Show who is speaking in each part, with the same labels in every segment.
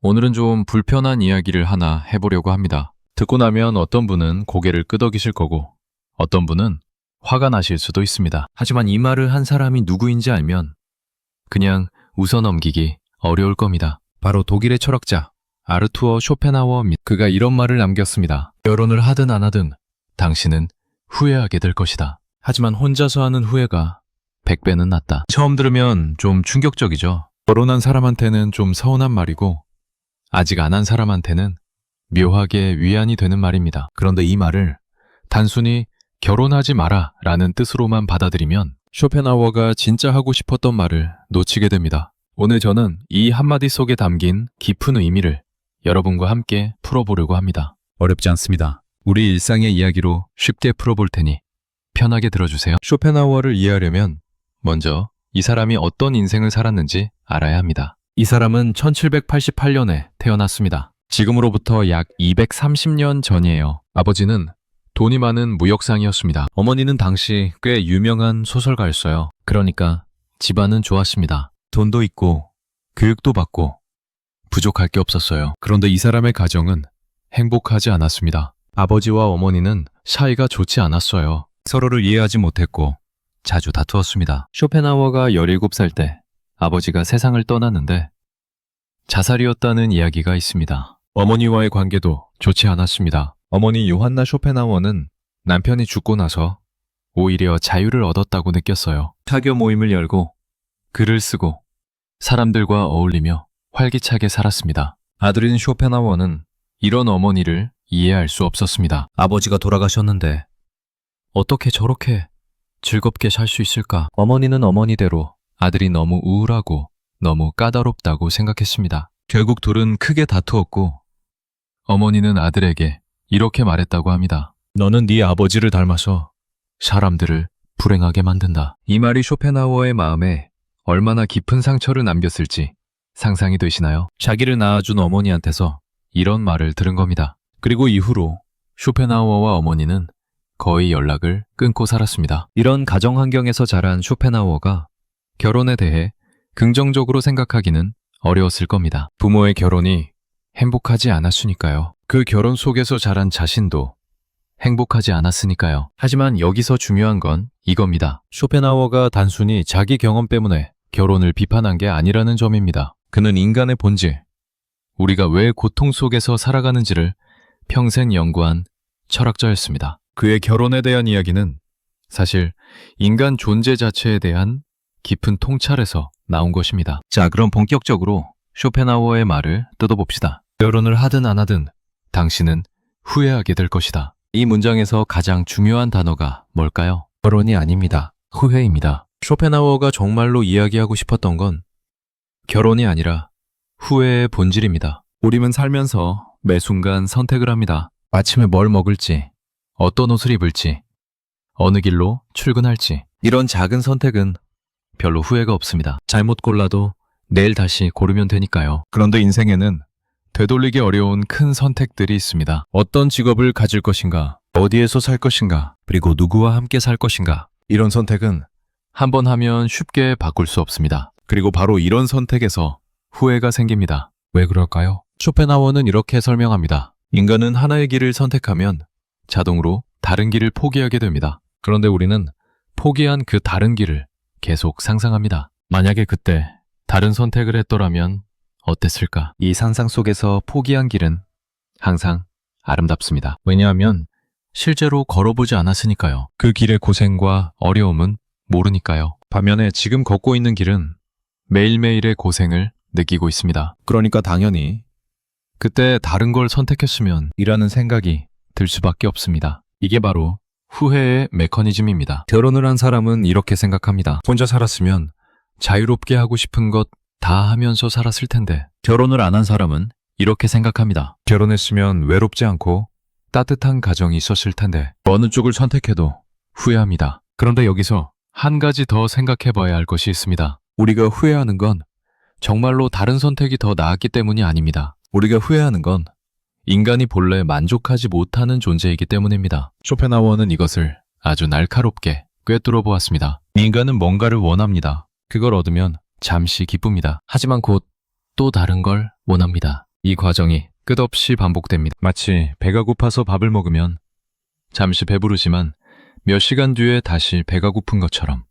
Speaker 1: 오늘은 좀 불편한 이야기를 하나 해보려고 합니다. 듣고 나면 어떤 분은 고개를 끄덕이실 거고 어떤 분은 화가 나실 수도 있습니다. 하지만 이 말을 한 사람이 누구인지 알면 그냥 웃어 넘기기 어려울 겁니다. 바로 독일의 철학자 아르투어 쇼펜하워입니다. 그가 이런 말을 남겼습니다. 결혼을 하든 안 하든 당신은 후회하게 될 것이다. 하지만 혼자서 하는 후회가 100배는 낫다. 처음 들으면 좀 충격적이죠. 결혼한 사람한테는 좀 서운한 말이고 아직 안 한 사람한테는 묘하게 위안이 되는 말입니다. 그런데 이 말을 단순히 결혼하지 마라 라는 뜻으로만 받아들이면 쇼펜하워가 진짜 하고 싶었던 말을 놓치게 됩니다. 오늘 저는 이 한마디 속에 담긴 깊은 의미를 여러분과 함께 풀어보려고 합니다. 어렵지 않습니다. 우리 일상의 이야기로 쉽게 풀어볼 테니 편하게 들어주세요. 쇼펜하워를 이해하려면 먼저 이 사람이 어떤 인생을 살았는지 알아야 합니다. 이 사람은 1788년에 태어났습니다. 지금으로부터 약 230년 전이에요. 아버지는 돈이 많은 무역상이었습니다. 어머니는 당시 꽤 유명한 소설가였어요. 그러니까 집안은 좋았습니다. 돈도 있고 교육도 받고 부족할 게 없었어요. 그런데 이 사람의 가정은 행복하지 않았습니다. 아버지와 어머니는 사이가 좋지 않았어요. 서로를 이해하지 못했고 자주 다투었습니다. 쇼펜하워가 17살 때 아버지가 세상을 떠났는데 자살이었다는 이야기가 있습니다. 어머니와의 관계도 좋지 않았습니다. 어머니 요한나 쇼펜하워는 남편이 죽고 나서 오히려 자유를 얻었다고 느꼈어요. 사교 모임을 열고 글을 쓰고 사람들과 어울리며 활기차게 살았습니다. 아들인 쇼펜하워는 이런 어머니를 이해할 수 없었습니다. 아버지가 돌아가셨는데 어떻게 저렇게 즐겁게 살 수 있을까? 어머니는 어머니대로 아들이 너무 우울하고 너무 까다롭다고 생각했습니다. 결국 둘은 크게 다투었고 어머니는 아들에게 이렇게 말했다고 합니다. 너는 네 아버지를 닮아서 사람들을 불행하게 만든다. 이 말이 쇼펜하워의 마음에 얼마나 깊은 상처를 남겼을지 상상이 되시나요? 자기를 낳아준 어머니한테서 이런 말을 들은 겁니다. 그리고 이후로 쇼펜하워와 어머니는 거의 연락을 끊고 살았습니다. 이런 가정 환경에서 자란 쇼펜하워가 결혼에 대해 긍정적으로 생각하기는 어려웠을 겁니다. 부모의 결혼이 행복하지 않았으니까요. 그 결혼 속에서 자란 자신도 행복하지 않았으니까요. 하지만 여기서 중요한 건 이겁니다. 쇼펜하워가 단순히 자기 경험 때문에 결혼을 비판한 게 아니라는 점입니다. 그는 인간의 본질, 우리가 왜 고통 속에서 살아가는지를 평생 연구한 철학자였습니다. 그의 결혼에 대한 이야기는 사실 인간 존재 자체에 대한 깊은 통찰에서 나온 것입니다. 자, 그럼 본격적으로 쇼펜하워의 말을 뜯어봅시다. 결혼을 하든 안 하든 당신은 후회하게 될 것이다. 이 문장에서 가장 중요한 단어가 뭘까요? 결혼이 아닙니다. 후회입니다. 쇼펜하워가 정말로 이야기하고 싶었던 건 결혼이 아니라 후회의 본질입니다. 우리는 살면서 매 순간 선택을 합니다. 아침에 뭘 먹을지, 어떤 옷을 입을지, 어느 길로 출근할지. 이런 작은 선택은 별로 후회가 없습니다. 잘못 골라도 내일 다시 고르면 되니까요. 그런데 인생에는 되돌리기 어려운 큰 선택들이 있습니다. 어떤 직업을 가질 것인가, 어디에서 살 것인가, 그리고 누구와 함께 살 것인가. 이런 선택은 한 번 하면 쉽게 바꿀 수 없습니다. 그리고 바로 이런 선택에서 후회가 생깁니다. 왜 그럴까요? 쇼펜하워는 이렇게 설명합니다. 인간은 하나의 길을 선택하면 자동으로 다른 길을 포기하게 됩니다. 그런데 우리는 포기한 그 다른 길을 계속 상상합니다. 만약에 그때 다른 선택을 했더라면 어땠을까? 이 상상 속에서 포기한 길은 항상 아름답습니다. 왜냐하면 실제로 걸어보지 않았으니까요. 그 길의 고생과 어려움은 모르니까요. 반면에 지금 걷고 있는 길은 매일매일의 고생을 느끼고 있습니다. 그러니까 당연히 그때 다른 걸 선택했으면 이라는 생각이 들 수밖에 없습니다. 이게 바로 후회의 메커니즘입니다. 결혼을 한 사람은 이렇게 생각합니다. 혼자 살았으면 자유롭게 하고 싶은 것 다 하면서 살았을 텐데, 결혼을 안 한 사람은 이렇게 생각합니다. 결혼했으면 외롭지 않고 따뜻한 가정이 있었을 텐데 어느 쪽을 선택해도 후회합니다. 그런데 여기서 한 가지 더 생각해 봐야 할 것이 있습니다. 우리가 후회하는 건 정말로 다른 선택이 더 나았기 때문이 아닙니다. 우리가 후회하는 건 인간이 본래 만족하지 못하는 존재이기 때문입니다. 쇼펜하워는 이것을 아주 날카롭게 꿰뚫어 보았습니다. 인간은 뭔가를 원합니다. 그걸 얻으면 잠시 기쁩니다. 하지만 곧 또 다른 걸 원합니다. 이 과정이 끝없이 반복됩니다. 마치 배가 고파서 밥을 먹으면 잠시 배부르지만 몇 시간 뒤에 다시 배가 고픈 것처럼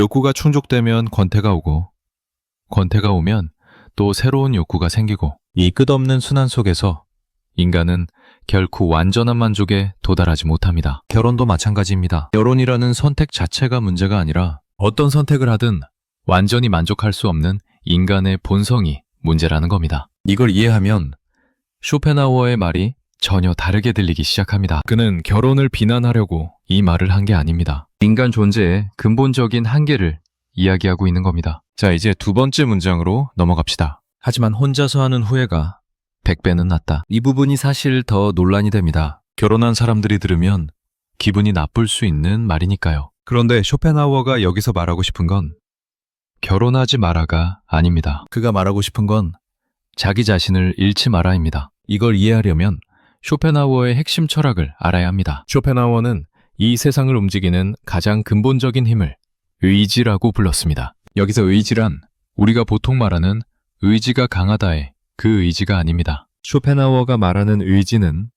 Speaker 1: 욕구가 충족되면 권태가 오고 권태가 오면 또 새로운 욕구가 생기고 이 끝없는 순환 속에서 인간은 결코 완전한 만족에 도달하지 못합니다. 결혼도 마찬가지입니다. 결혼이라는 선택 자체가 문제가 아니라 어떤 선택을 하든 완전히 만족할 수 없는 인간의 본성이 문제라는 겁니다. 이걸 이해하면 쇼펜하우어의 말이 전혀 다르게 들리기 시작합니다. 그는 결혼을 비난하려고 이 말을 한 게 아닙니다. 인간 존재의 근본적인 한계를 이야기하고 있는 겁니다. 자, 이제 두 번째 문장으로 넘어갑시다. 하지만 혼자서 하는 후회가 100배는 낫다. 이 부분이 사실 더 논란이 됩니다. 결혼한 사람들이 들으면 기분이 나쁠 수 있는 말이니까요. 그런데 쇼펜하우어가 여기서 말하고 싶은 건 결혼하지 마라가 아닙니다. 그가 말하고 싶은 건 자기 자신을 잃지 마라입니다. 이걸 이해하려면 쇼펜하우어의 핵심 철학을 알아야 합니다. 쇼펜하우어는 이 세상을 움직이는 가장 근본적인 힘을 의지라고 불렀습니다. 여기서 의지란 우리가 보통 말하는 의지가 강하다의 그 의지가 아닙니다. 쇼펜하우어가 말하는 의지는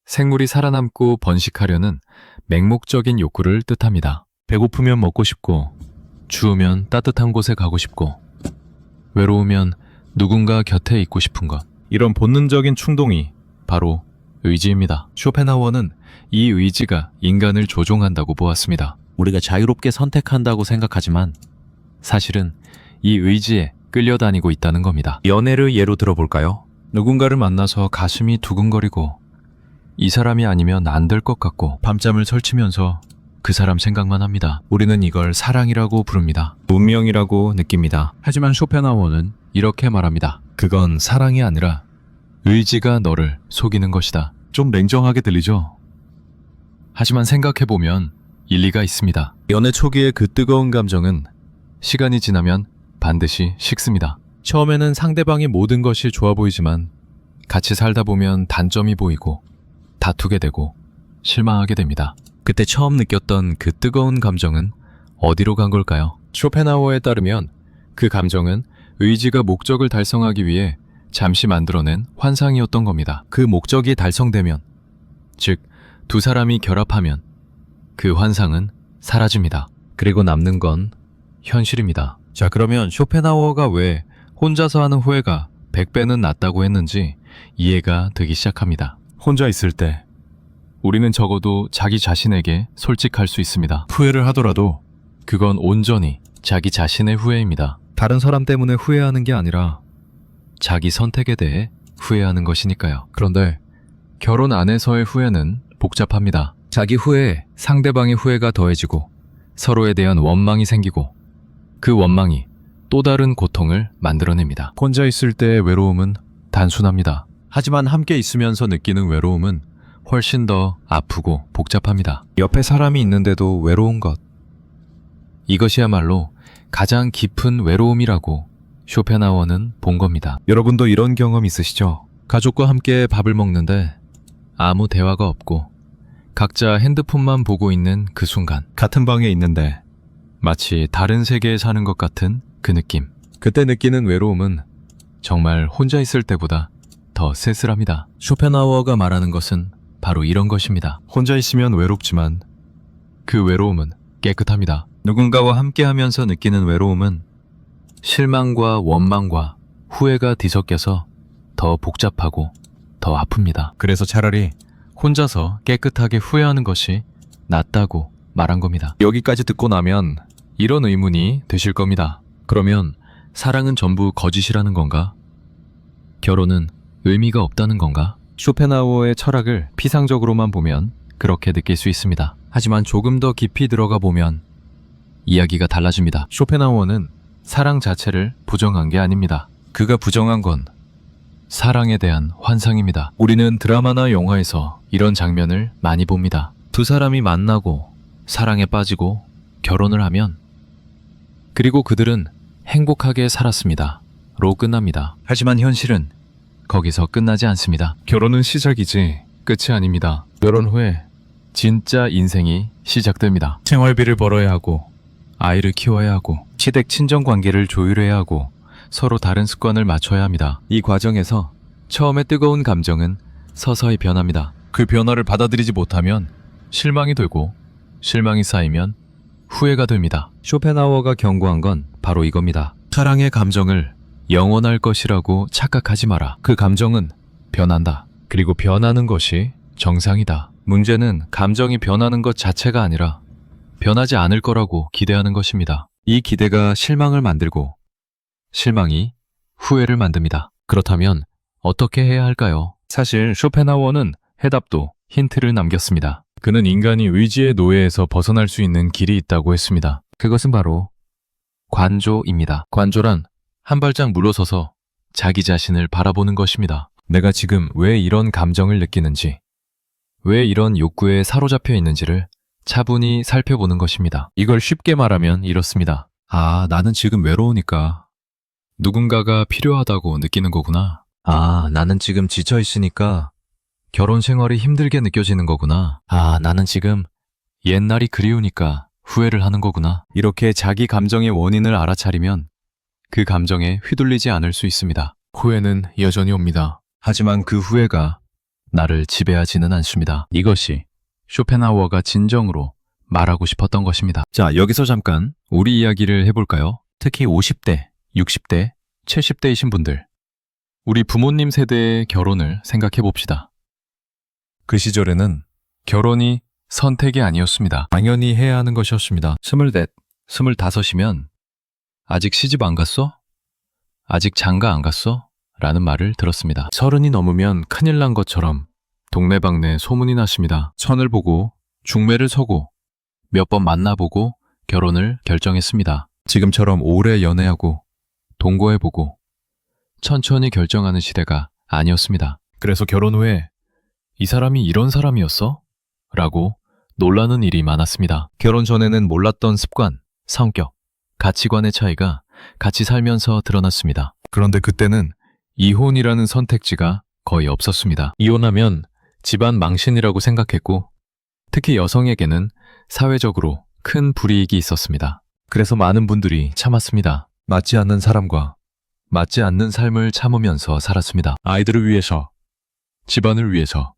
Speaker 1: 생물이 살아남고 번식하려는 맹목적인 욕구를 뜻합니다. 배고프면 먹고 싶고, 추우면 따뜻한 곳에 가고 싶고, 외로우면 누군가 곁에 있고 싶은 것. 이런 본능적인 충동이 바로 의지입니다. 쇼펜하우어는 이 의지가 인간을 조종한다고 보았습니다. 우리가 자유롭게 선택한다고 생각하지만 사실은 이 의지에 끌려다니고 있다는 겁니다. 연애를 예로 들어볼까요? 누군가를 만나서 가슴이 두근거리고 이 사람이 아니면 안 될 것 같고 밤잠을 설치면서 그 사람 생각만 합니다. 우리는 이걸 사랑이라고 부릅니다. 운명이라고 느낍니다. 하지만 쇼펜하우어는 이렇게 말합니다. 그건 사랑이 아니라 의지가 너를 속이는 것이다. 좀 냉정하게 들리죠? 하지만 생각해보면 일리가 있습니다. 연애 초기의 그 뜨거운 감정은 시간이 지나면 반드시 식습니다. 처음에는 상대방의 모든 것이 좋아 보이지만 같이 살다 보면 단점이 보이고 다투게 되고 실망하게 됩니다. 그때 처음 느꼈던 그 뜨거운 감정은 어디로 간 걸까요? 쇼펜하우어에 따르면 그 감정은 의지가 목적을 달성하기 위해 잠시 만들어낸 환상이었던 겁니다. 그 목적이 달성되면, 즉 두 사람이 결합하면 그 환상은 사라집니다. 그리고 남는 건 현실입니다. 자, 그러면 쇼펜하우어가 왜 혼자서 하는 후회가 100배는 낫다고 했는지 이해가 되기 시작합니다. 혼자 있을 때 우리는 적어도 자기 자신에게 솔직할 수 있습니다. 후회를 하더라도 그건 온전히 자기 자신의 후회입니다. 다른 사람 때문에 후회하는 게 아니라 자기 선택에 대해 후회하는 것이니까요. 그런데 결혼 안에서의 후회는 복잡합니다. 자기 후회에 상대방의 후회가 더해지고 서로에 대한 원망이 생기고 그 원망이 또 다른 고통을 만들어냅니다. 혼자 있을 때의 외로움은 단순합니다. 하지만 함께 있으면서 느끼는 외로움은 훨씬 더 아프고 복잡합니다. 옆에 사람이 있는데도 외로운 것. 이것이야말로 가장 깊은 외로움이라고 쇼펜하우어는 본 겁니다. 여러분도 이런 경험 있으시죠? 가족과 함께 밥을 먹는데 아무 대화가 없고 각자 핸드폰만 보고 있는 그 순간, 같은 방에 있는데 마치 다른 세계에 사는 것 같은 그 느낌. 그때 느끼는 외로움은 정말 혼자 있을 때보다 더 쓸쓸합니다. 쇼펜하우어가 말하는 것은 바로 이런 것입니다. 혼자 있으면 외롭지만 그 외로움은 깨끗합니다. 누군가와 함께하면서 느끼는 외로움은 실망과 원망과 후회가 뒤섞여서 더 복잡하고 더 아픕니다. 그래서 차라리 혼자서 깨끗하게 후회하는 것이 낫다고 말한 겁니다. 여기까지 듣고 나면 이런 의문이 되실 겁니다. 그러면 사랑은 전부 거짓이라는 건가? 결혼은 의미가 없다는 건가? 쇼펜하우어의 철학을 피상적으로만 보면 그렇게 느낄 수 있습니다. 하지만 조금 더 깊이 들어가 보면 이야기가 달라집니다. 쇼펜하우어는 사랑 자체를 부정한 게 아닙니다. 그가 부정한 건 사랑에 대한 환상입니다. 우리는 드라마나 영화에서 이런 장면을 많이 봅니다. 두 사람이 만나고 사랑에 빠지고 결혼을 하면 그리고 그들은 행복하게 살았습니다. 로 끝납니다. 하지만 현실은 거기서 끝나지 않습니다. 결혼은 시작이지 끝이 아닙니다. 결혼 후에 진짜 인생이 시작됩니다. 생활비를 벌어야 하고 아이를 키워야 하고 시댁 친정 관계를 조율해야 하고 서로 다른 습관을 맞춰야 합니다. 이 과정에서 처음에 뜨거운 감정은 서서히 변합니다. 그 변화를 받아들이지 못하면 실망이 되고, 실망이 쌓이면 후회가 됩니다. 쇼펜하우어가 경고한 건 바로 이겁니다. 사랑의 감정을 영원할 것이라고 착각하지 마라. 그 감정은 변한다. 그리고 변하는 것이 정상이다. 문제는 감정이 변하는 것 자체가 아니라 변하지 않을 거라고 기대하는 것입니다. 이 기대가 실망을 만들고 실망이 후회를 만듭니다. 그렇다면 어떻게 해야 할까요? 사실 쇼펜하우어는 해답도 힌트를 남겼습니다. 그는 인간이 의지의 노예에서 벗어날 수 있는 길이 있다고 했습니다. 그것은 바로 관조입니다. 관조란 한 발짝 물러서서 자기 자신을 바라보는 것입니다. 내가 지금 왜 이런 감정을 느끼는지, 왜 이런 욕구에 사로잡혀 있는지를 차분히 살펴보는 것입니다. 이걸 쉽게 말하면 이렇습니다. 아, 나는 지금 외로우니까 누군가가 필요하다고 느끼는 거구나. 아, 나는 지금 지쳐 있으니까 결혼 생활이 힘들게 느껴지는 거구나. 아, 나는 지금 옛날이 그리우니까 후회를 하는 거구나. 이렇게 자기 감정의 원인을 알아차리면 그 감정에 휘둘리지 않을 수 있습니다. 후회는 여전히 옵니다. 하지만 그 후회가 나를 지배하지는 않습니다. 이것이 쇼펜하우어가 진정으로 말하고 싶었던 것입니다. 자, 여기서 잠깐 우리 이야기를 해볼까요? 특히 50대, 60대, 70대이신 분들. 우리 부모님 세대의 결혼을 생각해 봅시다. 그 시절에는 결혼이 선택이 아니었습니다. 당연히 해야 하는 것이었습니다. 24, 25이면 아직 시집 안 갔어? 아직 장가 안 갔어? 라는 말을 들었습니다. 30이 넘으면 큰일 난 것처럼 동네방네 소문이 났습니다. 천을 보고 중매를 서고 몇 번 만나보고 결혼을 결정했습니다. 지금처럼 오래 연애하고 동거해보고 천천히 결정하는 시대가 아니었습니다. 그래서 결혼 후에 이 사람이 이런 사람이었어? 라고 놀라는 일이 많았습니다. 결혼 전에는 몰랐던 습관, 성격, 가치관의 차이가 같이 살면서 드러났습니다. 그런데 그때는 이혼이라는 선택지가 거의 없었습니다. 이혼하면 집안 망신이라고 생각했고, 특히 여성에게는 사회적으로 큰 불이익이 있었습니다. 그래서 많은 분들이 참았습니다. 맞지 않는 사람과 맞지 않는 삶을 참으면서 살았습니다. 아이들을 위해서, 집안을 위해서,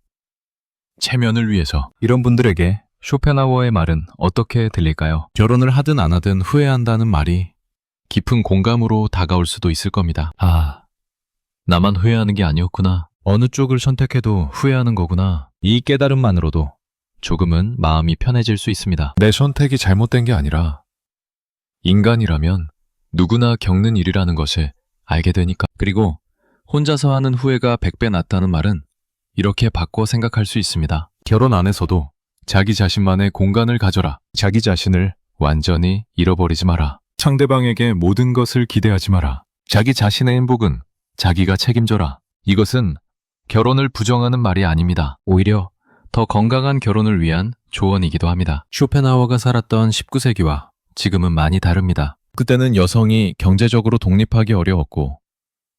Speaker 1: 체면을 위해서. 이런 분들에게 쇼펜하우어의 말은 어떻게 들릴까요? 결혼을 하든 안 하든 후회한다는 말이 깊은 공감으로 다가올 수도 있을 겁니다. 아, 나만 후회하는 게 아니었구나. 어느 쪽을 선택해도 후회하는 거구나. 이 깨달음만으로도 조금은 마음이 편해질 수 있습니다. 내 선택이 잘못된 게 아니라 인간이라면 누구나 겪는 일이라는 것을 알게 되니까. 그리고 혼자서 하는 후회가 100배 낫다는 말은 이렇게 바꿔 생각할 수 있습니다. 결혼 안에서도 자기 자신만의 공간을 가져라. 자기 자신을 완전히 잃어버리지 마라. 상대방에게 모든 것을 기대하지 마라. 자기 자신의 행복은 자기가 책임져라. 이것은 결혼을 부정하는 말이 아닙니다. 오히려 더 건강한 결혼을 위한 조언이기도 합니다. 쇼펜하우어가 살았던 19세기와 지금은 많이 다릅니다. 그때는 여성이 경제적으로 독립하기 어려웠고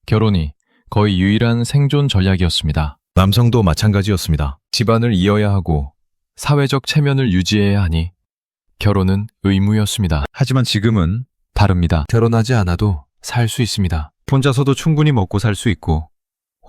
Speaker 1: 결혼이 거의 유일한 생존 전략이었습니다. 남성도 마찬가지였습니다. 집안을 이어야 하고 사회적 체면을 유지해야 하니 결혼은 의무였습니다. 하지만 지금은 다릅니다. 결혼하지 않아도 살 수 있습니다. 혼자서도 충분히 먹고 살 수 있고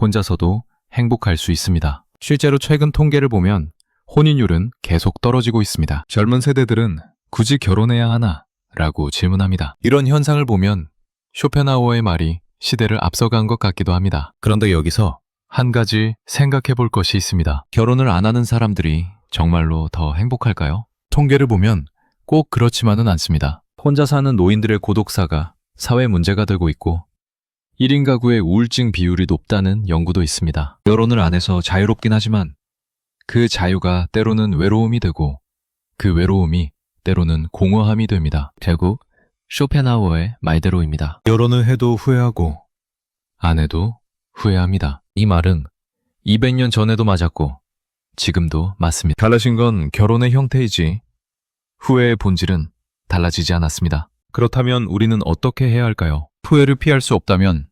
Speaker 1: 혼자서도 행복할 수 있습니다. 실제로 최근 통계를 보면 혼인율은 계속 떨어지고 있습니다. 젊은 세대들은 굳이 결혼해야 하나? 라고 질문합니다. 이런 현상을 보면 쇼펜하우어의 말이 시대를 앞서간 것 같기도 합니다. 그런데 여기서 한 가지 생각해 볼 것이 있습니다. 결혼을 안 하는 사람들이 정말로 더 행복할까요? 통계를 보면 꼭 그렇지만은 않습니다. 혼자 사는 노인들의 고독사가 사회 문제가 되고 있고 1인 가구의 우울증 비율이 높다는 연구도 있습니다. 결혼을 안 해서 자유롭긴 하지만 그 자유가 때로는 외로움이 되고 그 외로움이 때로는 공허함이 됩니다. 결국 쇼펜하우어의 말대로입니다. 결혼을 해도 후회하고 안 해도 후회합니다. 이 말은 200년 전에도 맞았고 지금도 맞습니다. 달라진 건 결혼의 형태이지 후회의 본질은 달라지지 않았습니다. 그렇다면 우리는 어떻게 해야 할까요? 후회를 피할 수 없다면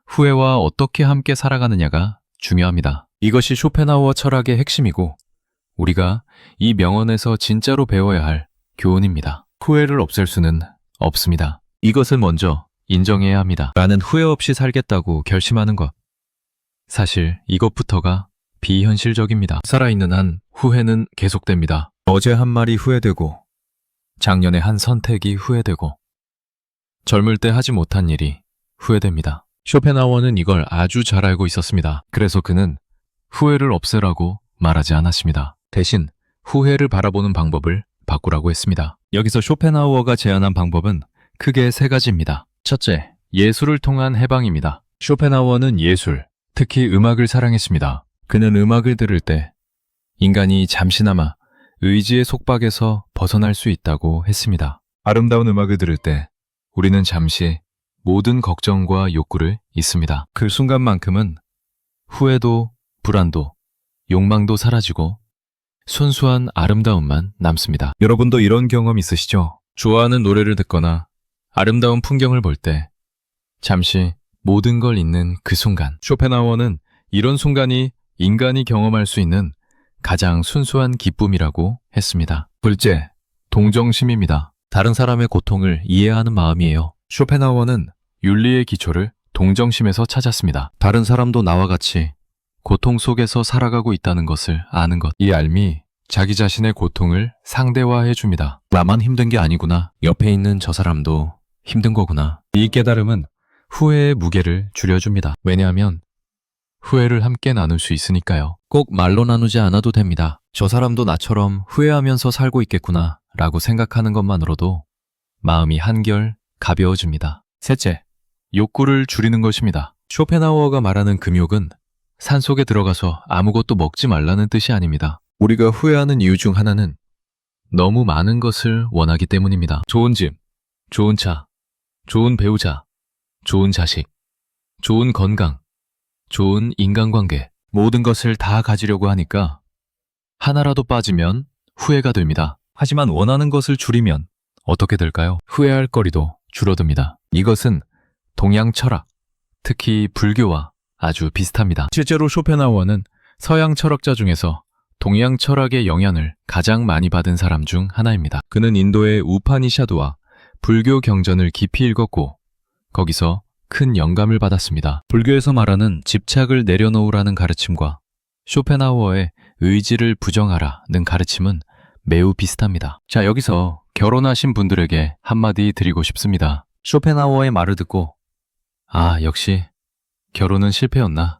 Speaker 1: 후회와 어떻게 함께 살아가느냐가 중요합니다. 이것이 쇼펜하우어 철학의 핵심이고 우리가 이 명언에서 진짜로 배워야 할 교훈입니다. 후회를 없앨 수는 없습니다. 이것을 먼저 인정해야 합니다. 나는 후회 없이 살겠다고 결심하는 것. 사실 이것부터가 비현실적입니다. 살아있는 한 후회는 계속됩니다. 어제 한 말이 후회되고, 작년에 한 선택이 후회되고, 젊을 때 하지 못한 일이 후회됩니다. 쇼펜하우어는 이걸 아주 잘 알고 있었습니다. 그래서 그는 후회를 없애라고 말하지 않았습니다. 대신 후회를 바라보는 방법을 바꾸라고 했습니다. 여기서 쇼펜하우어가 제안한 방법은 크게 세 가지입니다. 첫째, 예술을 통한 해방입니다. 쇼펜하우어는 예술, 특히 음악을 사랑했습니다. 그는 음악을 들을 때 인간이 잠시나마 의지의 속박에서 벗어날 수 있다고 했습니다. 아름다운 음악을 들을 때 우리는 잠시 모든 걱정과 욕구를 잊습니다. 그 순간만큼은 후회도, 불안도, 욕망도 사라지고 순수한 아름다움만 남습니다. 여러분도 이런 경험 있으시죠? 좋아하는 노래를 듣거나 아름다운 풍경을 볼 때 잠시 모든 걸 잊는 그 순간. 쇼펜하우어는 이런 순간이 인간이 경험할 수 있는 가장 순수한 기쁨이라고 했습니다. 둘째, 동정심입니다. 다른 사람의 고통을 이해하는 마음이에요. 쇼펜하우어는 윤리의 기초를 동정심에서 찾았습니다. 다른 사람도 나와 같이 고통 속에서 살아가고 있다는 것을 아는 것. 이 알미 자기 자신의 고통을 상대화해 줍니다. 나만 힘든 게 아니구나. 옆에 있는 저 사람도 힘든 거구나. 이 깨달음은 후회의 무게를 줄여줍니다. 왜냐하면 후회를 함께 나눌 수 있으니까요. 꼭 말로 나누지 않아도 됩니다. 저 사람도 나처럼 후회하면서 살고 있겠구나 라고 생각하는 것만으로도 마음이 한결 가벼워집니다. 셋째, 욕구를 줄이는 것입니다. 쇼펜하우어가 말하는 금욕은 산속에 들어가서 아무것도 먹지 말라는 뜻이 아닙니다. 우리가 후회하는 이유 중 하나는 너무 많은 것을 원하기 때문입니다. 좋은 집, 좋은 차, 좋은 배우자, 좋은 자식, 좋은 건강, 좋은 인간관계, 모든 것을 다 가지려고 하니까 하나라도 빠지면 후회가 됩니다. 하지만 원하는 것을 줄이면 어떻게 될까요? 후회할 거리도 줄어듭니다. 이것은 동양 철학, 특히 불교와 아주 비슷합니다. 실제로 쇼펜하우어는 서양 철학자 중에서 동양 철학의 영향을 가장 많이 받은 사람 중 하나입니다. 그는 인도의 우파니샤드와 불교 경전을 깊이 읽었고 거기서 큰 영감을 받았습니다. 불교에서 말하는 집착을 내려놓으라는 가르침과 쇼펜하우어의 의지를 부정하라는 가르침은 매우 비슷합니다. 자, 여기서 결혼하신 분들에게 한마디 드리고 싶습니다. 쇼펜하우어의 말을 듣고 역시 결혼은 실패였나?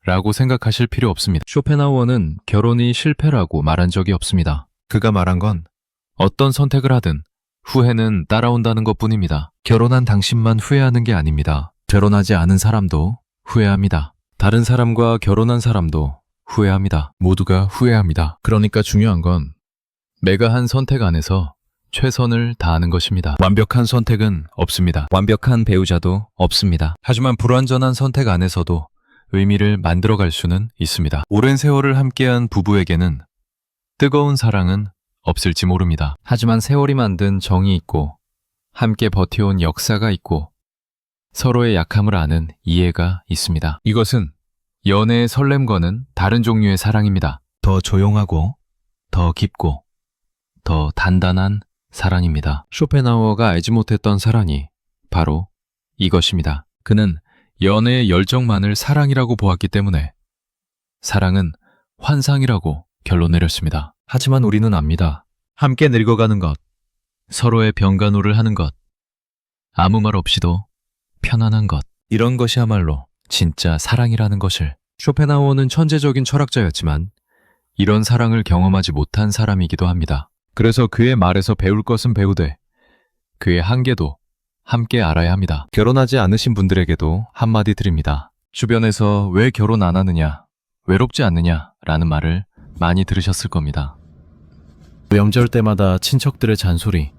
Speaker 1: 라고 생각하실 필요 없습니다. 쇼펜하우어는 결혼이 실패라고 말한 적이 없습니다. 그가 말한 건 어떤 선택을 하든 후회는 따라온다는 것뿐입니다. 결혼한 당신만 후회하는 게 아닙니다. 결혼하지 않은 사람도 후회합니다. 다른 사람과 결혼한 사람도 후회합니다. 모두가 후회합니다. 그러니까 중요한 건 내가 한 선택 안에서 최선을 다하는 것입니다. 완벽한 선택은 없습니다. 완벽한 배우자도 없습니다. 하지만 불완전한 선택 안에서도 의미를 만들어갈 수는 있습니다. 오랜 세월을 함께한 부부에게는 뜨거운 사랑은 없을지 모릅니다. 하지만 세월이 만든 정이 있고 함께 버텨온 역사가 있고 서로의 약함을 아는 이해가 있습니다. 이것은 연애의 설렘과는 다른 종류의 사랑입니다. 더 조용하고 더 깊고 더 단단한 사랑입니다. 쇼펜하우어가 알지 못했던 사랑이 바로 이것입니다. 그는 연애의 열정만을 사랑이라고 보았기 때문에 사랑은 환상이라고 결론 내렸습니다. 하지만 우리는 압니다. 함께 늙어가는 것, 서로의 병간호를 하는 것, 아무 말 없이도 편안한 것, 이런 것이야말로 진짜 사랑이라는 것을. 쇼펜하우어는 천재적인 철학자였지만 이런 사랑을 경험하지 못한 사람이기도 합니다. 그래서 그의 말에서 배울 것은 배우되 그의 한계도 함께 알아야 합니다. 결혼하지 않으신 분들에게도 한마디 드립니다. 주변에서 왜 결혼 안 하느냐, 외롭지 않느냐 라는 말을 많이 들으셨을 겁니다. 명절 때마다 친척들의 잔소리,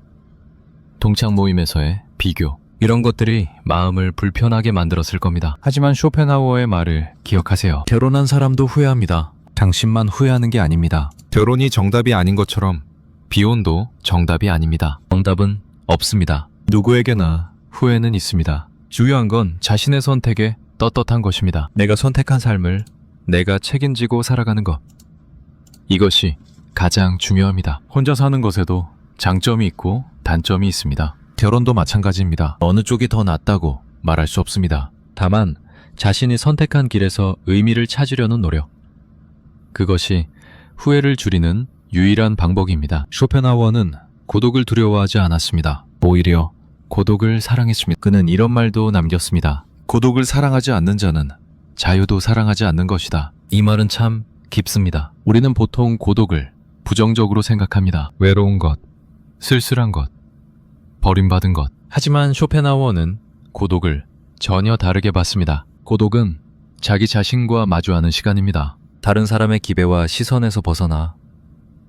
Speaker 1: 동창 모임에서의 비교, 이런 것들이 마음을 불편하게 만들었을 겁니다. 하지만 쇼펜하우어의 말을 기억하세요. 결혼한 사람도 후회합니다. 당신만 후회하는 게 아닙니다. 결혼이 정답이 아닌 것처럼 비혼도 정답이 아닙니다. 정답은 없습니다. 누구에게나 후회는 있습니다. 중요한 건 자신의 선택에 떳떳한 것입니다. 내가 선택한 삶을 내가 책임지고 살아가는 것. 이것이 가장 중요합니다. 혼자 사는 것에도 장점이 있고 단점이 있습니다. 결혼도 마찬가지입니다. 어느 쪽이 더 낫다고 말할 수 없습니다. 다만 자신이 선택한 길에서 의미를 찾으려는 노력. 그것이 후회를 줄이는 유일한 방법입니다. 쇼펜하우어는 고독을 두려워하지 않았습니다. 오히려 고독을 사랑했습니다. 그는 이런 말도 남겼습니다. 고독을 사랑하지 않는 자는 자유도 사랑하지 않는 것이다. 이 말은 참 깊습니다. 우리는 보통 고독을 부정적으로 생각합니다. 외로운 것, 쓸쓸한 것, 버림받은 것. 하지만 쇼펜하우어는 고독을 전혀 다르게 봤습니다. 고독은 자기 자신과 마주하는 시간입니다. 다른 사람의 기배와 시선에서 벗어나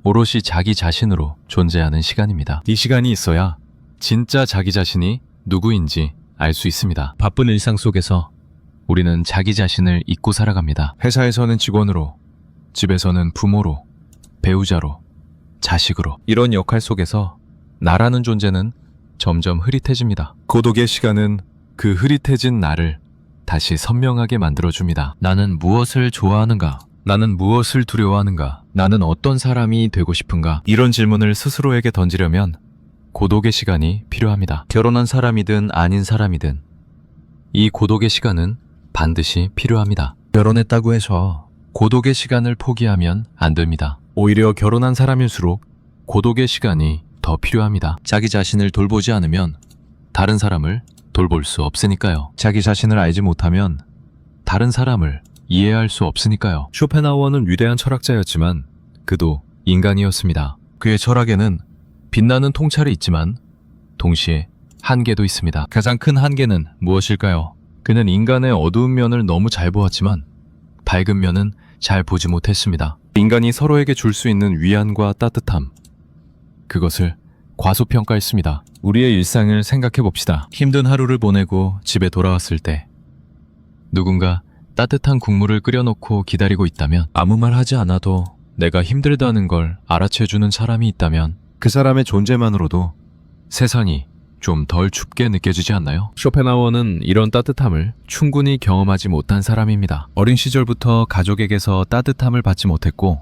Speaker 1: 오롯이 자기 자신으로 존재하는 시간입니다. 이 시간이 있어야 진짜 자기 자신이 누구인지 알 수 있습니다. 바쁜 일상 속에서 우리는 자기 자신을 잊고 살아갑니다. 회사에서는 직원으로, 집에서는 부모로, 배우자로, 자식으로. 이런 역할 속에서 나라는 존재는 점점 흐릿해집니다. 고독의 시간은 그 흐릿해진 나를 다시 선명하게 만들어줍니다. 나는 무엇을 좋아하는가? 나는 무엇을 두려워하는가? 나는 어떤 사람이 되고 싶은가? 이런 질문을 스스로에게 던지려면 고독의 시간이 필요합니다. 결혼한 사람이든 아닌 사람이든 이 고독의 시간은 반드시 필요합니다. 결혼했다고 해서 고독의 시간을 포기하면 안 됩니다. 오히려 결혼한 사람일수록 고독의 시간이 더 필요합니다. 자기 자신을 돌보지 않으면 다른 사람을 돌볼 수 없으니까요. 자기 자신을 알지 못하면 다른 사람을 이해할 수 없으니까요. 쇼펜하우어는 위대한 철학자였지만 그도 인간이었습니다. 그의 철학에는 빛나는 통찰이 있지만 동시에 한계도 있습니다. 가장 큰 한계는 무엇일까요? 그는 인간의 어두운 면을 너무 잘 보았지만 밝은 면은 잘 보지 못했습니다. 인간이 서로에게 줄 수 있는 위안과 따뜻함, 그것을 과소평가했습니다. 우리의 일상을 생각해 봅시다. 힘든 하루를 보내고 집에 돌아왔을 때 누군가 따뜻한 국물을 끓여놓고 기다리고 있다면, 아무 말 하지 않아도 내가 힘들다는 걸 알아채주는 사람이 있다면 그 사람의 존재만으로도 세상이 좀 덜 춥게 느껴지지 않나요? 쇼펜하우어는 이런 따뜻함을 충분히 경험하지 못한 사람입니다. 어린 시절부터 가족에게서 따뜻함을 받지 못했고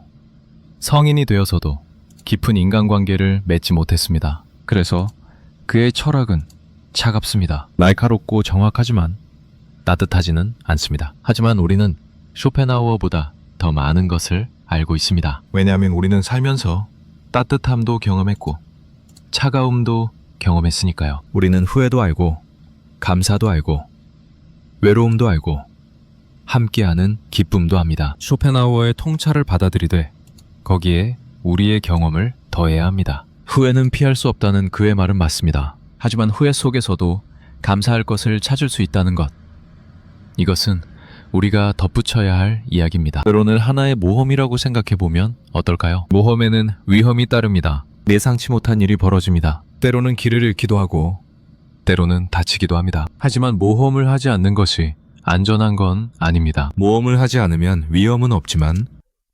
Speaker 1: 성인이 되어서도 깊은 인간관계를 맺지 못했습니다. 그래서 그의 철학은 차갑습니다. 날카롭고 정확하지만 따뜻하지는 않습니다. 하지만 우리는 쇼펜하우어보다 더 많은 것을 알고 있습니다. 왜냐하면 우리는 살면서 따뜻함도 경험했고 차가움도 경험했으니까요. 우리는 후회도 알고 감사도 알고 외로움도 알고 함께하는 기쁨도 합니다. 쇼펜하우어의 통찰을 받아들이되 거기에 우리의 경험을 더해야 합니다. 후회는 피할 수 없다는 그의 말은 맞습니다. 하지만 후회 속에서도 감사할 것을 찾을 수 있다는 것, 이것은 우리가 덧붙여야 할 이야기입니다. 때로는 하나의 모험이라고 생각해보면 어떨까요? 모험에는 위험이 따릅니다. 예상치 못한 일이 벌어집니다. 때로는 길을 잃기도 하고 때로는 다치기도 합니다. 하지만 모험을 하지 않는 것이 안전한 건 아닙니다. 모험을 하지 않으면 위험은 없지만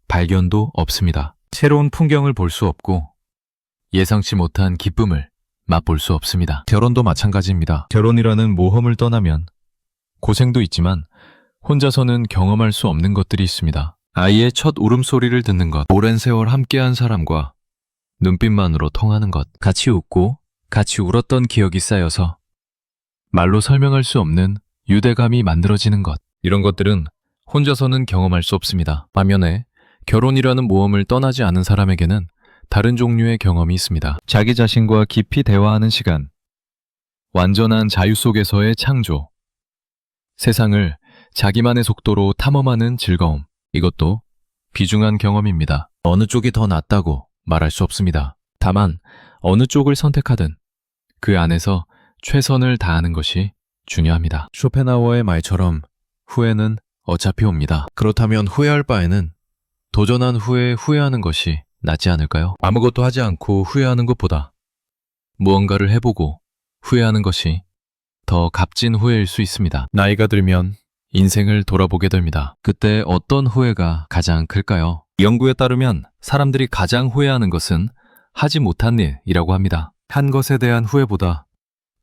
Speaker 1: 발견도 없습니다. 새로운 풍경을 볼 수 없고 예상치 못한 기쁨을 맛볼 수 없습니다. 결혼도 마찬가지입니다. 결혼이라는 모험을 떠나면 고생도 있지만 혼자서는 경험할 수 없는 것들이 있습니다. 아이의 첫 울음소리를 듣는 것, 오랜 세월 함께한 사람과 눈빛만으로 통하는 것, 같이 웃고 같이 울었던 기억이 쌓여서 말로 설명할 수 없는 유대감이 만들어지는 것, 이런 것들은 혼자서는 경험할 수 없습니다. 반면에 결혼이라는 모험을 떠나지 않은 사람에게는 다른 종류의 경험이 있습니다. 자기 자신과 깊이 대화하는 시간, 완전한 자유 속에서의 창조, 세상을 자기만의 속도로 탐험하는 즐거움, 이것도 귀중한 경험입니다. 어느 쪽이 더 낫다고 말할 수 없습니다. 다만 어느 쪽을 선택하든 그 안에서 최선을 다하는 것이 중요합니다. 쇼펜하우어의 말처럼 후회는 어차피 옵니다. 그렇다면 후회할 바에는 도전한 후에 후회하는 것이 낫지 않을까요? 아무것도 하지 않고 후회하는 것보다 무언가를 해보고 후회하는 것이 더 값진 후회일 수 있습니다. 나이가 들면 인생을 돌아보게 됩니다. 그때 어떤 후회가 가장 클까요? 연구에 따르면 사람들이 가장 후회하는 것은 하지 못한 일이라고 합니다. 한 것에 대한 후회보다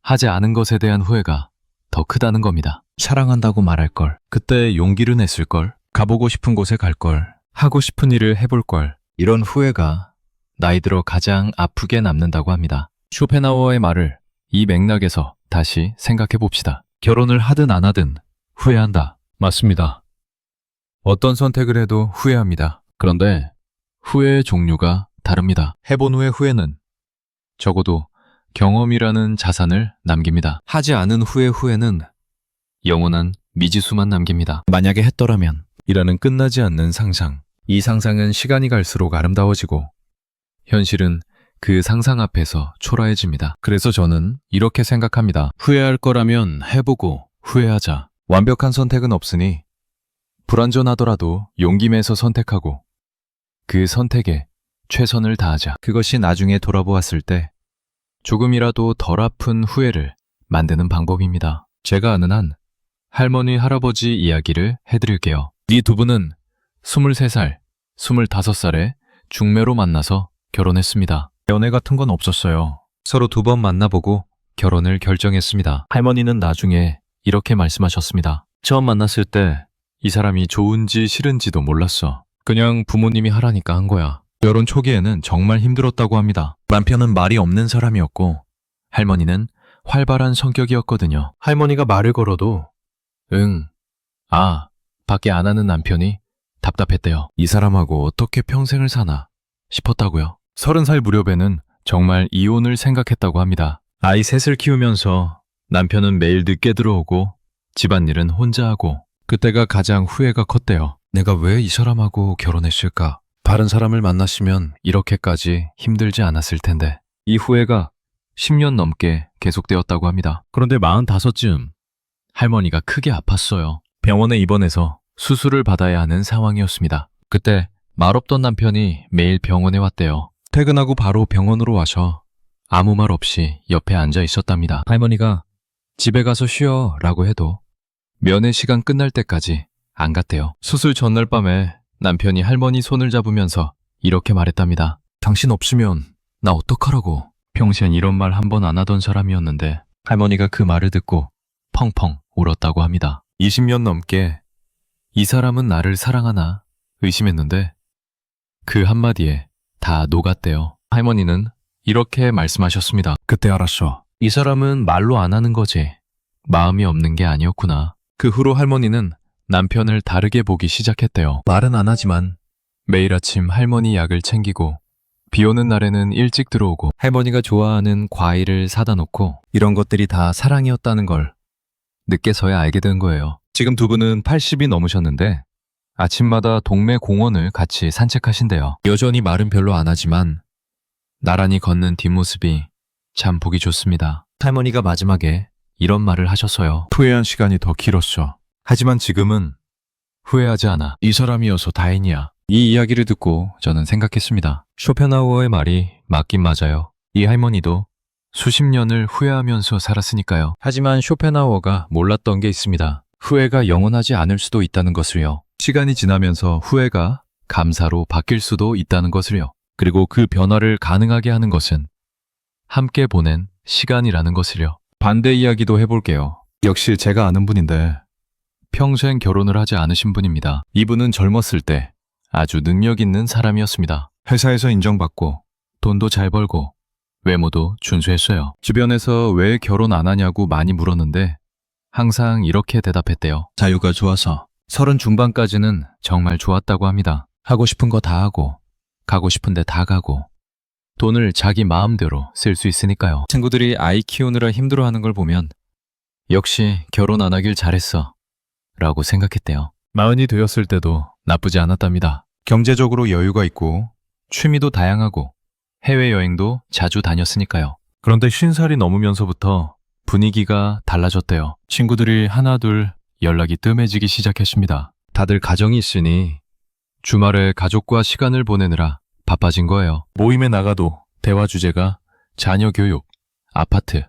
Speaker 1: 하지 않은 것에 대한 후회가 더 크다는 겁니다. 사랑한다고 말할 걸, 그때 용기를 냈을 걸, 가보고 싶은 곳에 갈 걸, 하고 싶은 일을 해볼 걸, 이런 후회가 나이 들어 가장 아프게 남는다고 합니다. 쇼펜하우어의 말을 이 맥락에서 다시 생각해 봅시다. 결혼을 하든 안 하든 후회한다. 맞습니다. 어떤 선택을 해도 후회합니다. 그런데 후회의 종류가 다릅니다. 해본 후의 후회는 적어도 경험이라는 자산을 남깁니다. 하지 않은 후의 후회는 영원한 미지수만 남깁니다. 만약에 했더라면 이라는 끝나지 않는 상상. 이 상상은 시간이 갈수록 아름다워지고 현실은 그 상상 앞에서 초라해집니다. 그래서 저는 이렇게 생각합니다. 후회할 거라면 해보고 후회하자. 완벽한 선택은 없으니 불완전하더라도 용기 내서 선택하고 그 선택에 최선을 다하자. 그것이 나중에 돌아보았을 때 조금이라도 덜 아픈 후회를 만드는 방법입니다. 제가 아는 한 할머니, 할아버지 이야기를 해드릴게요. 이 두 분은 23살, 25살에 중매로 만나서 결혼했습니다. 연애 같은 건 없었어요. 서로 2번 만나보고 결혼을 결정했습니다. 할머니는 나중에 이렇게 말씀하셨습니다. 처음 만났을 때 이 사람이 좋은지 싫은지도 몰랐어. 그냥 부모님이 하라니까 한 거야. 결혼 초기에는 정말 힘들었다고 합니다. 남편은 말이 없는 사람이었고 할머니는 활발한 성격이었거든요. 할머니가 말을 걸어도 응, 아, 밖에 안 하는 남편이 답답했대요. 이 사람하고 어떻게 평생을 사나 싶었다고요. 30살 무렵에는 정말 이혼을 생각했다고 합니다. 아이 셋을 키우면서 남편은 매일 늦게 들어오고 집안일은 혼자 하고 그때가 가장 후회가 컸대요. 내가 왜 이 사람하고 결혼했을까? 다른 사람을 만났으면 이렇게까지 힘들지 않았을 텐데. 이 후회가 10년 넘게 계속되었다고 합니다. 그런데 45쯤 할머니가 크게 아팠어요. 병원에 입원해서 수술을 받아야 하는 상황이었습니다. 그때 말없던 남편이 매일 병원에 왔대요. 퇴근하고 바로 병원으로 와서 아무 말 없이 옆에 앉아 있었답니다. 할머니가 집에 가서 쉬어 라고 해도 면회 시간 끝날 때까지 안 갔대요. 수술 전날 밤에 남편이 할머니 손을 잡으면서 이렇게 말했답니다. 당신 없으면 나 어떡하라고. 평생 이런 말 한 번 안 하던 사람이었는데 할머니가 그 말을 듣고 펑펑 울었다고 합니다. 20년 넘게 이 사람은 나를 사랑하나 의심했는데 그 한마디에 다 녹았대요. 할머니는 이렇게 말씀하셨습니다. 그때 알았어. 이 사람은 말로 안 하는 거지. 마음이 없는 게 아니었구나. 그 후로 할머니는 남편을 다르게 보기 시작했대요. 말은 안 하지만 매일 아침 할머니 약을 챙기고 비 오는 날에는 일찍 들어오고 할머니가 좋아하는 과일을 사다 놓고 이런 것들이 다 사랑이었다는 걸 늦게서야 알게 된 거예요. 지금 두 분은 80이 넘으셨는데 아침마다 동네 공원을 같이 산책하신대요. 여전히 말은 별로 안 하지만 나란히 걷는 뒷모습이 참 보기 좋습니다. 할머니가 마지막에 이런 말을 하셨어요. 후회한 시간이 더 길었어. 하지만 지금은 후회하지 않아. 이 사람이어서 다행이야. 이 이야기를 듣고 저는 생각했습니다. 쇼펜하우어의 말이 맞긴 맞아요. 이 할머니도 수십 년을 후회하면서 살았으니까요. 하지만 쇼펜하우어가 몰랐던 게 있습니다. 후회가 영원하지 않을 수도 있다는 것을요. 시간이 지나면서 후회가 감사로 바뀔 수도 있다는 것을요. 그리고 그 변화를 가능하게 하는 것은 함께 보낸 시간이라는 것을요. 반대 이야기도 해볼게요. 역시 제가 아는 분인데 평생 결혼을 하지 않으신 분입니다. 이분은 젊었을 때 아주 능력 있는 사람이었습니다. 회사에서 인정받고 돈도 잘 벌고 외모도 준수했어요. 주변에서 왜 결혼 안 하냐고 많이 물었는데 항상 이렇게 대답했대요. 자유가 좋아서. 30 중반까지는 정말 좋았다고 합니다. 하고 싶은 거 다 하고 가고 싶은 데 다 가고 돈을 자기 마음대로 쓸 수 있으니까요. 친구들이 아이 키우느라 힘들어하는 걸 보면 역시 결혼 안 하길 잘했어 라고 생각했대요. 40이 되었을 때도 나쁘지 않았답니다. 경제적으로 여유가 있고 취미도 다양하고 해외여행도 자주 다녔으니까요. 그런데 50살이 넘으면서부터 분위기가 달라졌대요. 친구들이 하나둘 연락이 뜸해지기 시작했습니다. 다들 가정이 있으니 주말에 가족과 시간을 보내느라 바빠진 거예요. 모임에 나가도 대화 주제가 자녀 교육, 아파트,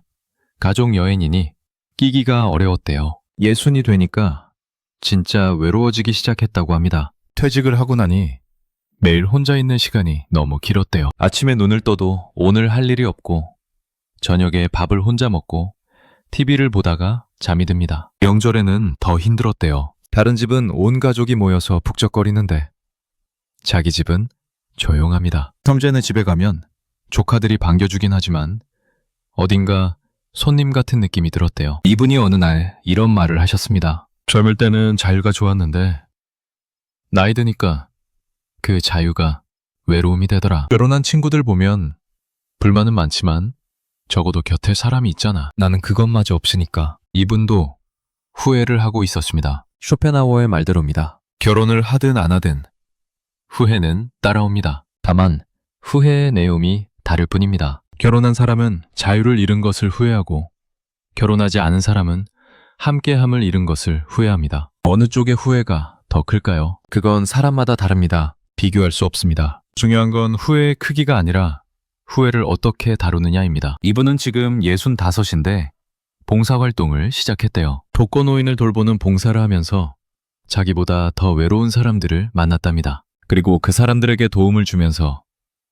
Speaker 1: 가족 여행이니 끼기가 어려웠대요. 60이 되니까 진짜 외로워지기 시작했다고 합니다. 퇴직을 하고 나니 매일 혼자 있는 시간이 너무 길었대요. 아침에 눈을 떠도 오늘 할 일이 없고 저녁에 밥을 혼자 먹고 TV를 보다가 잠이 듭니다. 명절에는 더 힘들었대요. 다른 집은 온 가족이 모여서 북적거리는데 자기 집은 조용합니다. 텀제네 집에 가면 조카들이 반겨주긴 하지만 어딘가 손님 같은 느낌이 들었대요. 이분이 어느 날 이런 말을 하셨습니다. 젊을 때는 자유가 좋았는데 나이 드니까 그 자유가 외로움이 되더라. 결혼한 친구들 보면 불만은 많지만 적어도 곁에 사람이 있잖아. 나는 그것마저 없으니까. 이분도 후회를 하고 있었습니다. 쇼펜하우어의 말대로입니다. 결혼을 하든 안 하든 후회는 따라옵니다. 다만 후회의 내용이 다를 뿐입니다. 결혼한 사람은 자유를 잃은 것을 후회하고 결혼하지 않은 사람은 함께함을 잃은 것을 후회합니다. 어느 쪽의 후회가 더 클까요? 그건 사람마다 다릅니다. 비교할 수 없습니다. 중요한 건 후회의 크기가 아니라 후회를 어떻게 다루느냐입니다. 이분은 지금 65인데 봉사활동을 시작했대요. 독거노인을 돌보는 봉사를 하면서 자기보다 더 외로운 사람들을 만났답니다. 그리고 그 사람들에게 도움을 주면서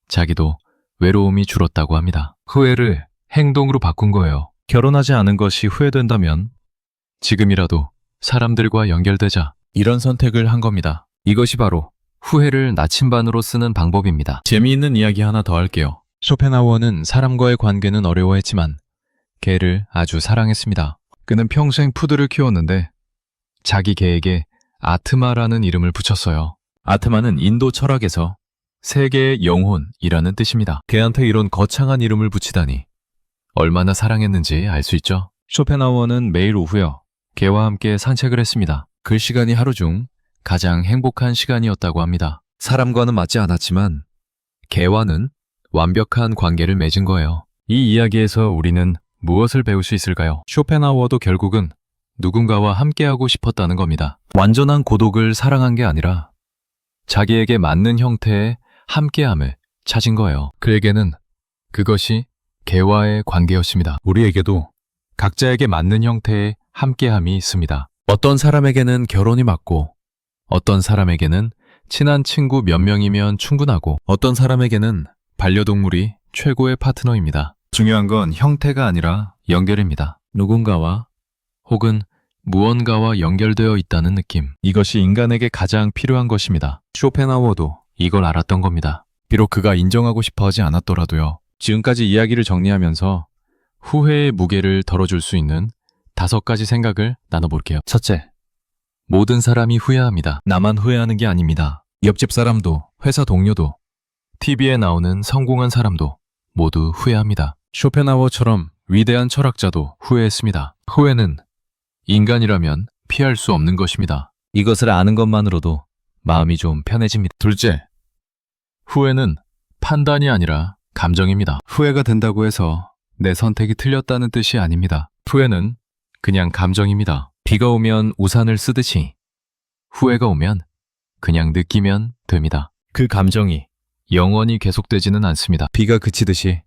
Speaker 1: 자기도 외로움이 줄었다고 합니다. 후회를 행동으로 바꾼 거예요. 결혼하지 않은 것이 후회된다면 지금이라도 사람들과 연결되자, 이런 선택을 한 겁니다. 이것이 바로 후회를 나침반으로 쓰는 방법입니다. 재미있는 이야기 하나 더 할게요. 쇼펜하우어는 사람과의 관계는 어려워했지만 개를 아주 사랑했습니다. 그는 평생 푸드를 키웠는데 자기 개에게 아트마라는 이름을 붙였어요. 아트마는 인도 철학에서 세계의 영혼이라는 뜻입니다. 개한테 이런 거창한 이름을 붙이다니 얼마나 사랑했는지 알 수 있죠. 쇼펜하우어는 매일 오후여 개와 함께 산책을 했습니다. 그 시간이 하루 중 가장 행복한 시간이었다고 합니다. 사람과는 맞지 않았지만 개와는 완벽한 관계를 맺은 거예요. 이 이야기에서 우리는 무엇을 배울 수 있을까요? 쇼펜하우어도 결국은 누군가와 함께하고 싶었다는 겁니다. 완전한 고독을 사랑한 게 아니라 자기에게 맞는 형태의 함께함을 찾은 거예요. 그에게는 그것이 개와의 관계였습니다. 우리에게도 각자에게 맞는 형태의 함께함이 있습니다. 어떤 사람에게는 결혼이 맞고 어떤 사람에게는 친한 친구 몇 명이면 충분하고 어떤 사람에게는 반려동물이 최고의 파트너입니다. 중요한 건 형태가 아니라 연결입니다. 누군가와 혹은 무언가와 연결되어 있다는 느낌. 이것이 인간에게 가장 필요한 것입니다. 쇼펜하우어도 이걸 알았던 겁니다. 비록 그가 인정하고 싶어 하지 않았더라도요. 지금까지 이야기를 정리하면서 후회의 무게를 덜어줄 수 있는 5가지 생각을 나눠볼게요. 첫째, 모든 사람이 후회합니다. 나만 후회하는 게 아닙니다. 옆집 사람도, 회사 동료도, TV에 나오는 성공한 사람도 모두 후회합니다. 쇼펜하우어처럼 위대한 철학자도 후회했습니다. 후회는 인간이라면 피할 수 없는 것입니다. 이것을 아는 것만으로도 마음이 좀 편해집니다. 둘째, 후회는 판단이 아니라 감정입니다. 후회가 된다고 해서 내 선택이 틀렸다는 뜻이 아닙니다. 후회는 그냥 감정입니다. 비가 오면 우산을 쓰듯이 후회가 오면 그냥 느끼면 됩니다. 그 감정이 영원히 계속되지는 않습니다. 비가 그치듯이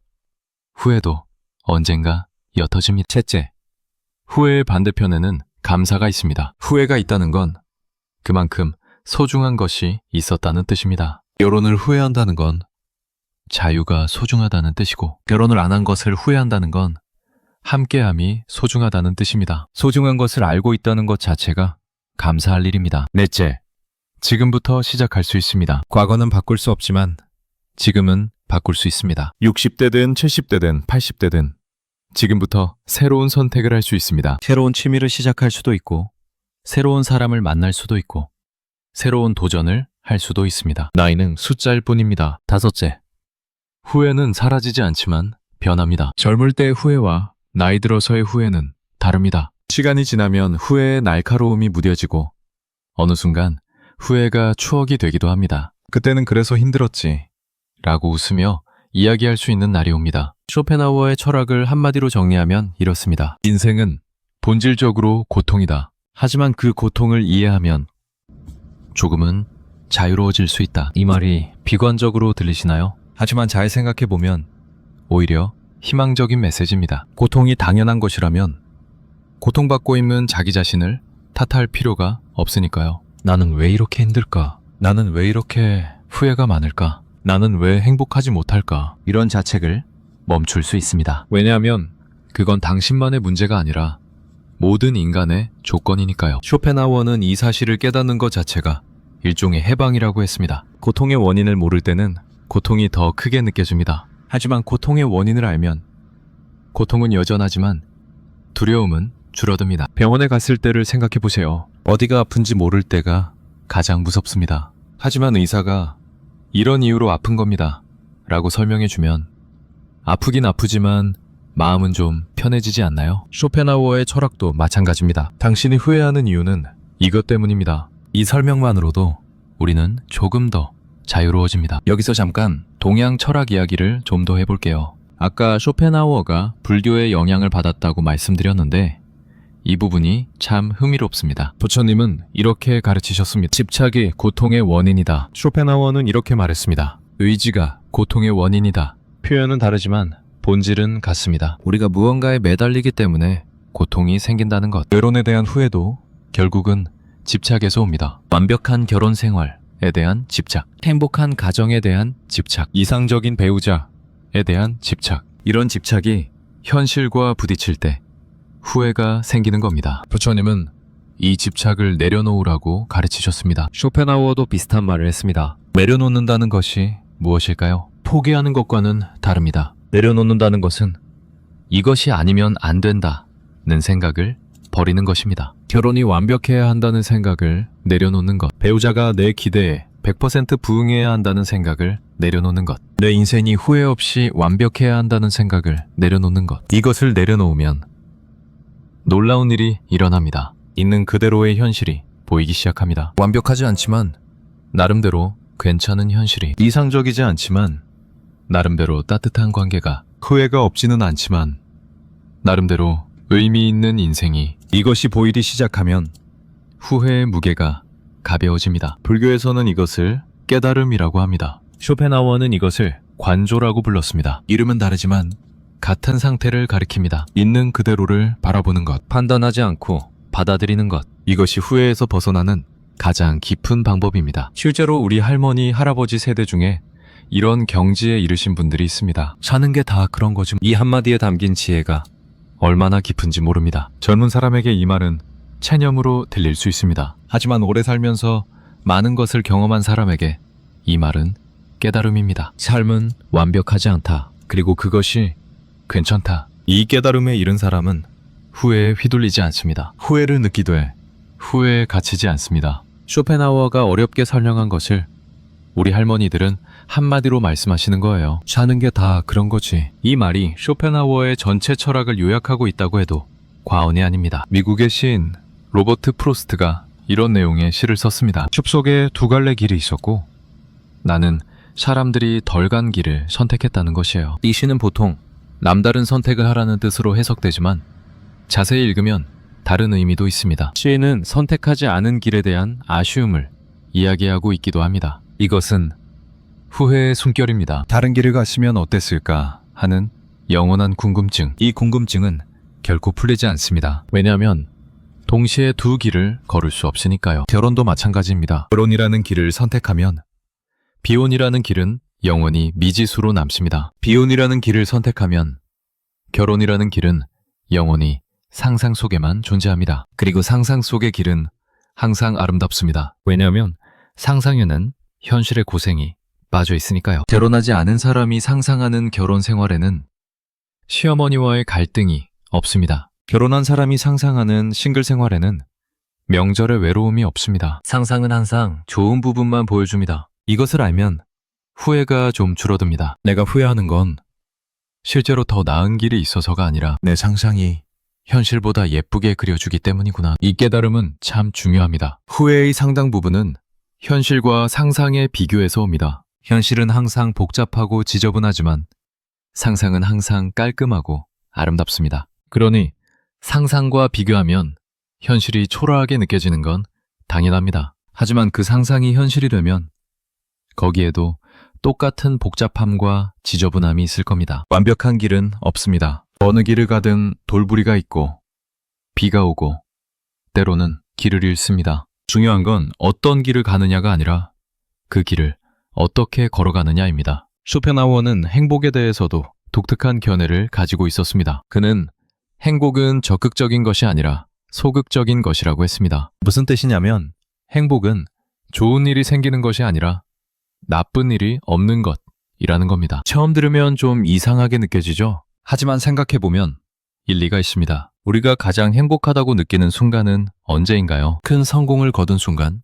Speaker 1: 후회도 언젠가 옅어집니다. 셋째, 후회의 반대편에는 감사가 있습니다. 후회가 있다는 건 그만큼 소중한 것이 있었다는 뜻입니다. 결혼을 후회한다는 건 자유가 소중하다는 뜻이고 결혼을 안 한 것을 후회한다는 건 함께함이 소중하다는 뜻입니다. 소중한 것을 알고 있다는 것 자체가 감사할 일입니다. 넷째, 지금부터 시작할 수 있습니다. 과거는 바꿀 수 없지만 지금은 바꿀 수 있습니다. 60대든 70대든 80대든 지금부터 새로운 선택을 할 수 있습니다. 새로운 취미를 시작할 수도 있고 새로운 사람을 만날 수도 있고 새로운 도전을 할 수도 있습니다. 나이는 숫자일 뿐입니다. 다섯째, 후회는 사라지지 않지만 변합니다. 젊을 때의 후회와 나이 들어서의 후회는 다릅니다. 시간이 지나면 후회의 날카로움이 무뎌지고 어느 순간 후회가 추억이 되기도 합니다. 그때는 그래서 힘들었지 라고 웃으며 이야기할 수 있는 날이 옵니다. 쇼펜하우어의 철학을 한마디로 정리하면 이렇습니다. 인생은 본질적으로 고통이다. 하지만 그 고통을 이해하면 조금은 자유로워질 수 있다. 이 말이 비관적으로 들리시나요? 하지만 잘 생각해보면 오히려 희망적인 메시지입니다. 고통이 당연한 것이라면 고통받고 있는 자기 자신을 탓할 필요가 없으니까요. 나는 왜 이렇게 힘들까? 나는 왜 이렇게 후회가 많을까? 나는 왜 행복하지 못할까? 이런 자책을 멈출 수 있습니다. 왜냐하면 그건 당신만의 문제가 아니라 모든 인간의 조건이니까요. 쇼펜하우어는 이 사실을 깨닫는 것 자체가 일종의 해방이라고 했습니다. 고통의 원인을 모를 때는 고통이 더 크게 느껴집니다. 하지만 고통의 원인을 알면 고통은 여전하지만 두려움은 줄어듭니다. 병원에 갔을 때를 생각해 보세요. 어디가 아픈지 모를 때가 가장 무섭습니다. 하지만 의사가 이런 이유로 아픈 겁니다. 라고 설명해 주면 아프긴 아프지만 마음은 좀 편해지지 않나요? 쇼펜하우어의 철학도 마찬가지입니다. 당신이 후회하는 이유는 이것 때문입니다. 이 설명만으로도 우리는 조금 더 자유로워집니다. 여기서 잠깐 동양 철학 이야기를 좀 더 해볼게요. 아까 쇼펜하우어가 불교의 영향을 받았다고 말씀드렸는데 이 부분이 참 흥미롭습니다. 부처님은 이렇게 가르치셨습니다. 집착이 고통의 원인이다. 쇼펜하우어는 이렇게 말했습니다. 의지가 고통의 원인이다. 표현은 다르지만 본질은 같습니다. 우리가 무언가에 매달리기 때문에 고통이 생긴다는 것. 결혼에 대한 후회도 결국은 집착에서 옵니다. 완벽한 결혼 생활에 대한 집착, 행복한 가정에 대한 집착, 이상적인 배우자에 대한 집착. 이런 집착이 현실과 부딪힐 때 후회가 생기는 겁니다. 부처님은 이 집착을 내려놓으라고 가르치셨습니다. 쇼펜하우어도 비슷한 말을 했습니다. 내려놓는다는 것이 무엇일까요? 포기하는 것과는 다릅니다. 내려놓는다는 것은 이것이 아니면 안 된다는 생각을 버리는 것입니다. 결혼이 완벽해야 한다는 생각을 내려놓는 것. 배우자가 내 기대에 100% 부응해야 한다는 생각을 내려놓는 것. 내 인생이 후회 없이 완벽해야 한다는 생각을 내려놓는 것. 이것을 내려놓으면 놀라운 일이 일어납니다. 있는 그대로의 현실이 보이기 시작합니다. 완벽하지 않지만 나름대로 괜찮은 현실이, 이상적이지 않지만 나름대로 따뜻한 관계가, 후회가 없지는 않지만 나름대로 의미 있는 인생이, 이것이 보이기 시작하면 후회의 무게가 가벼워집니다. 불교에서는 이것을 깨달음이라고 합니다. 쇼펜하우어는 이것을 관조라고 불렀습니다. 이름은 다르지만 같은 상태를 가리킵니다. 있는 그대로를 바라보는 것, 판단하지 않고 받아들이는 것. 이것이 후회에서 벗어나는 가장 깊은 방법입니다. 실제로 우리 할머니, 할아버지 세대 중에 이런 경지에 이르신 분들이 있습니다. 사는 게 다 그런 거지. 이 한마디에 담긴 지혜가 얼마나 깊은지 모릅니다. 젊은 사람에게 이 말은 체념으로 들릴 수 있습니다. 하지만 오래 살면서 많은 것을 경험한 사람에게 이 말은 깨달음입니다. 삶은 완벽하지 않다. 그리고 그것이 괜찮다. 이 깨달음에 이른 사람은 후회에 휘둘리지 않습니다. 후회를 느끼되 후회에 갇히지 않습니다. 쇼펜하우어가 어렵게 설명한 것을 우리 할머니들은 한마디로 말씀하시는 거예요. 사는 게 다 그런 거지. 이 말이 쇼펜하우어의 전체 철학을 요약하고 있다고 해도 과언이 아닙니다. 미국의 시인 로버트 프로스트가 이런 내용의 시를 썼습니다. 숲 속에 두 갈래 길이 있었고 나는 사람들이 덜 간 길을 선택했다는 것이에요. 이 시는 보통 남다른 선택을 하라는 뜻으로 해석되지만 자세히 읽으면 다른 의미도 있습니다. 시인은 선택하지 않은 길에 대한 아쉬움을 이야기하고 있기도 합니다. 이것은 후회의 숨결입니다. 다른 길을 갔으면 어땠을까 하는 영원한 궁금증. 이 궁금증은 결코 풀리지 않습니다. 왜냐하면 동시에 두 길을 걸을 수 없으니까요. 결혼도 마찬가지입니다. 결혼이라는 길을 선택하면 비혼이라는 길은 영원히 미지수로 남습니다. 비혼이라는 길을 선택하면 결혼이라는 길은 영원히 상상 속에만 존재합니다. 그리고 상상 속의 길은 항상 아름답습니다. 왜냐하면 상상에는 현실의 고생이 빠져 있으니까요. 결혼하지 않은 사람이 상상하는 결혼 생활에는 시어머니와의 갈등이 없습니다. 결혼한 사람이 상상하는 싱글 생활에는 명절의 외로움이 없습니다. 상상은 항상 좋은 부분만 보여줍니다. 이것을 알면 후회가 좀 줄어듭니다. 내가 후회하는 건 실제로 더 나은 길이 있어서가 아니라 내 상상이 현실보다 예쁘게 그려주기 때문이구나. 이 깨달음은 참 중요합니다. 후회의 상당 부분은 현실과 상상의 비교에서 옵니다. 현실은 항상 복잡하고 지저분하지만 상상은 항상 깔끔하고 아름답습니다. 그러니 상상과 비교하면 현실이 초라하게 느껴지는 건 당연합니다. 하지만 그 상상이 현실이 되면 거기에도 똑같은 복잡함과 지저분함이 있을 겁니다. 완벽한 길은 없습니다. 어느 길을 가든 돌부리가 있고 비가 오고 때로는 길을 잃습니다. 중요한 건 어떤 길을 가느냐가 아니라 그 길을 어떻게 걸어가느냐입니다. 쇼펜하우어는 행복에 대해서도 독특한 견해를 가지고 있었습니다. 그는 행복은 적극적인 것이 아니라 소극적인 것이라고 했습니다. 무슨 뜻이냐면 행복은 좋은 일이 생기는 것이 아니라 나쁜 일이 없는 것이라는 겁니다. 처음 들으면 좀 이상하게 느껴지죠? 하지만 생각해보면 일리가 있습니다. 우리가 가장 행복하다고 느끼는 순간은 언제인가요? 큰 성공을 거둔 순간?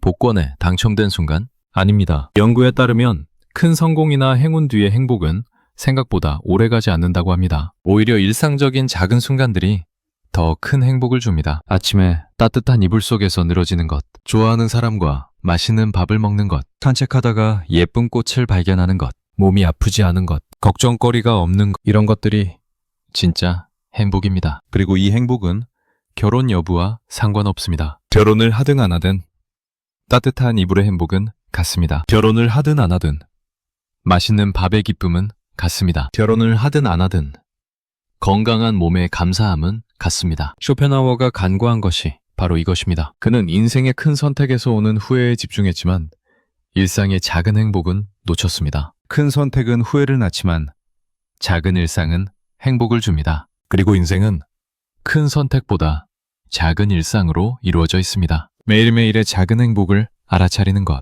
Speaker 1: 복권에 당첨된 순간? 아닙니다. 연구에 따르면 큰 성공이나 행운 뒤의 행복은 생각보다 오래가지 않는다고 합니다. 오히려 일상적인 작은 순간들이 더 큰 행복을 줍니다. 아침에 따뜻한 이불 속에서 늘어지는 것, 좋아하는 사람과 맛있는 밥을 먹는 것, 산책하다가 예쁜 꽃을 발견하는 것, 몸이 아프지 않은 것, 걱정거리가 없는 것, 이런 것들이 진짜 행복입니다. 그리고 이 행복은 결혼 여부와 상관없습니다. 결혼을 하든 안 하든 따뜻한 이불의 행복은 같습니다. 결혼을 하든 안 하든 맛있는 밥의 기쁨은 같습니다. 결혼을 하든 안 하든 건강한 몸의 감사함은 같습니다. 쇼펜하워가 간과한 것이 바로 이것입니다. 그는 인생의 큰 선택에서 오는 후회에 집중했지만 일상의 작은 행복은 놓쳤습니다. 큰 선택은 후회를 낳지만 작은 일상은 행복을 줍니다. 그리고 인생은 큰 선택보다 작은 일상으로 이루어져 있습니다. 매일매일의 작은 행복을 알아차리는 것.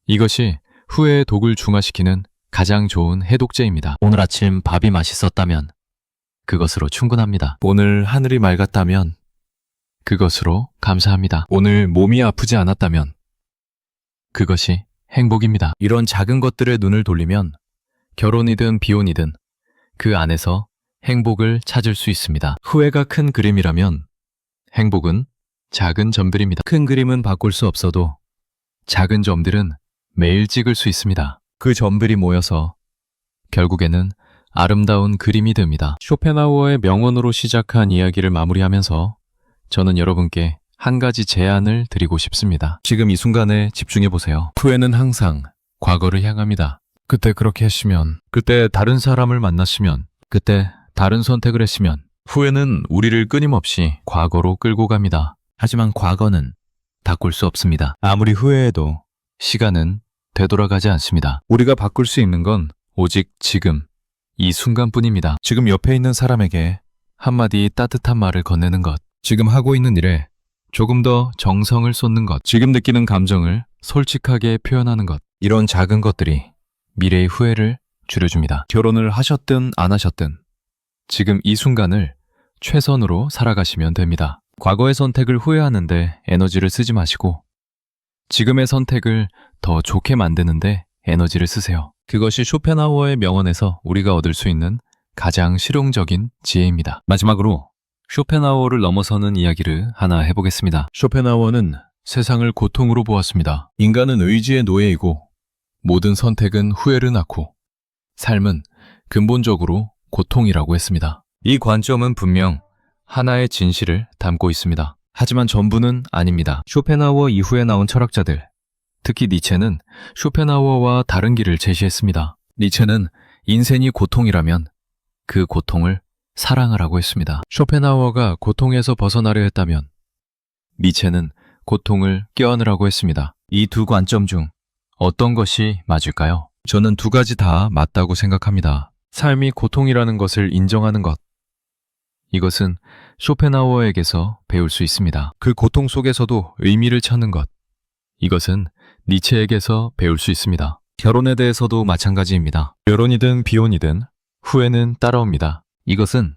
Speaker 1: 이것이 후회의 독을 중화시키는 가장 좋은 해독제입니다. 오늘 아침 밥이 맛있었다면 그것으로 충분합니다. 오늘 하늘이 맑았다면 그것으로 감사합니다. 오늘 몸이 아프지 않았다면 그것이 행복입니다. 이런 작은 것들에 눈을 돌리면 결혼이든 비혼이든 그 안에서 행복을 찾을 수 있습니다. 후회가 큰 그림이라면 행복은 작은 점들입니다. 큰 그림은 바꿀 수 없어도 작은 점들은 매일 찍을 수 있습니다. 그 점들이 모여서 결국에는 아름다운 그림이 됩니다. 쇼펜하우어의 명언으로 시작한 이야기를 마무리하면서 저는 여러분께 한 가지 제안을 드리고 싶습니다. 지금 이 순간에 집중해 보세요. 후회는 항상 과거를 향합니다. 그때 그렇게 했으면, 그때 다른 사람을 만났으면, 그때 다른 선택을 했으면, 후회는 우리를 끊임없이 과거로 끌고 갑니다. 하지만 과거는 바꿀 수 없습니다. 아무리 후회해도 시간은 되돌아가지 않습니다. 우리가 바꿀 수 있는 건 오직 지금, 이 순간뿐입니다. 지금 옆에 있는 사람에게 한마디 따뜻한 말을 건네는 것, 지금 하고 있는 일에 조금 더 정성을 쏟는 것, 지금 느끼는 감정을 솔직하게 표현하는 것, 이런 작은 것들이 미래의 후회를 줄여줍니다. 결혼을 하셨든 안 하셨든 지금 이 순간을 최선으로 살아가시면 됩니다. 과거의 선택을 후회하는데 에너지를 쓰지 마시고 지금의 선택을 더 좋게 만드는데 에너지를 쓰세요. 그것이 쇼펜하우어의 명언에서 우리가 얻을 수 있는 가장 실용적인 지혜입니다. 마지막으로 쇼펜하우어를 넘어서는 이야기를 하나 해보겠습니다. 쇼펜하우어는 세상을 고통으로 보았습니다. 인간은 의지의 노예이고 모든 선택은 후회를 낳고 삶은 근본적으로 고통이라고 했습니다. 이 관점은 분명 하나의 진실을 담고 있습니다. 하지만 전부는 아닙니다. 쇼펜하우어 이후에 나온 철학자들, 특히 니체는 쇼펜하우어와 다른 길을 제시했습니다. 니체는 인생이 고통이라면 그 고통을 사랑하라고 했습니다. 쇼펜하우어가 고통에서 벗어나려 했다면 니체는 고통을 껴안으라고 했습니다. 이 두 관점 중 어떤 것이 맞을까요? 저는 두 가지 다 맞다고 생각합니다. 삶이 고통이라는 것을 인정하는 것. 이것은 쇼펜하우어에게서 배울 수 있습니다. 그 고통 속에서도 의미를 찾는 것. 이것은 니체에게서 배울 수 있습니다. 결혼에 대해서도 마찬가지입니다. 결혼이든 비혼이든 후회는 따라옵니다. 이것은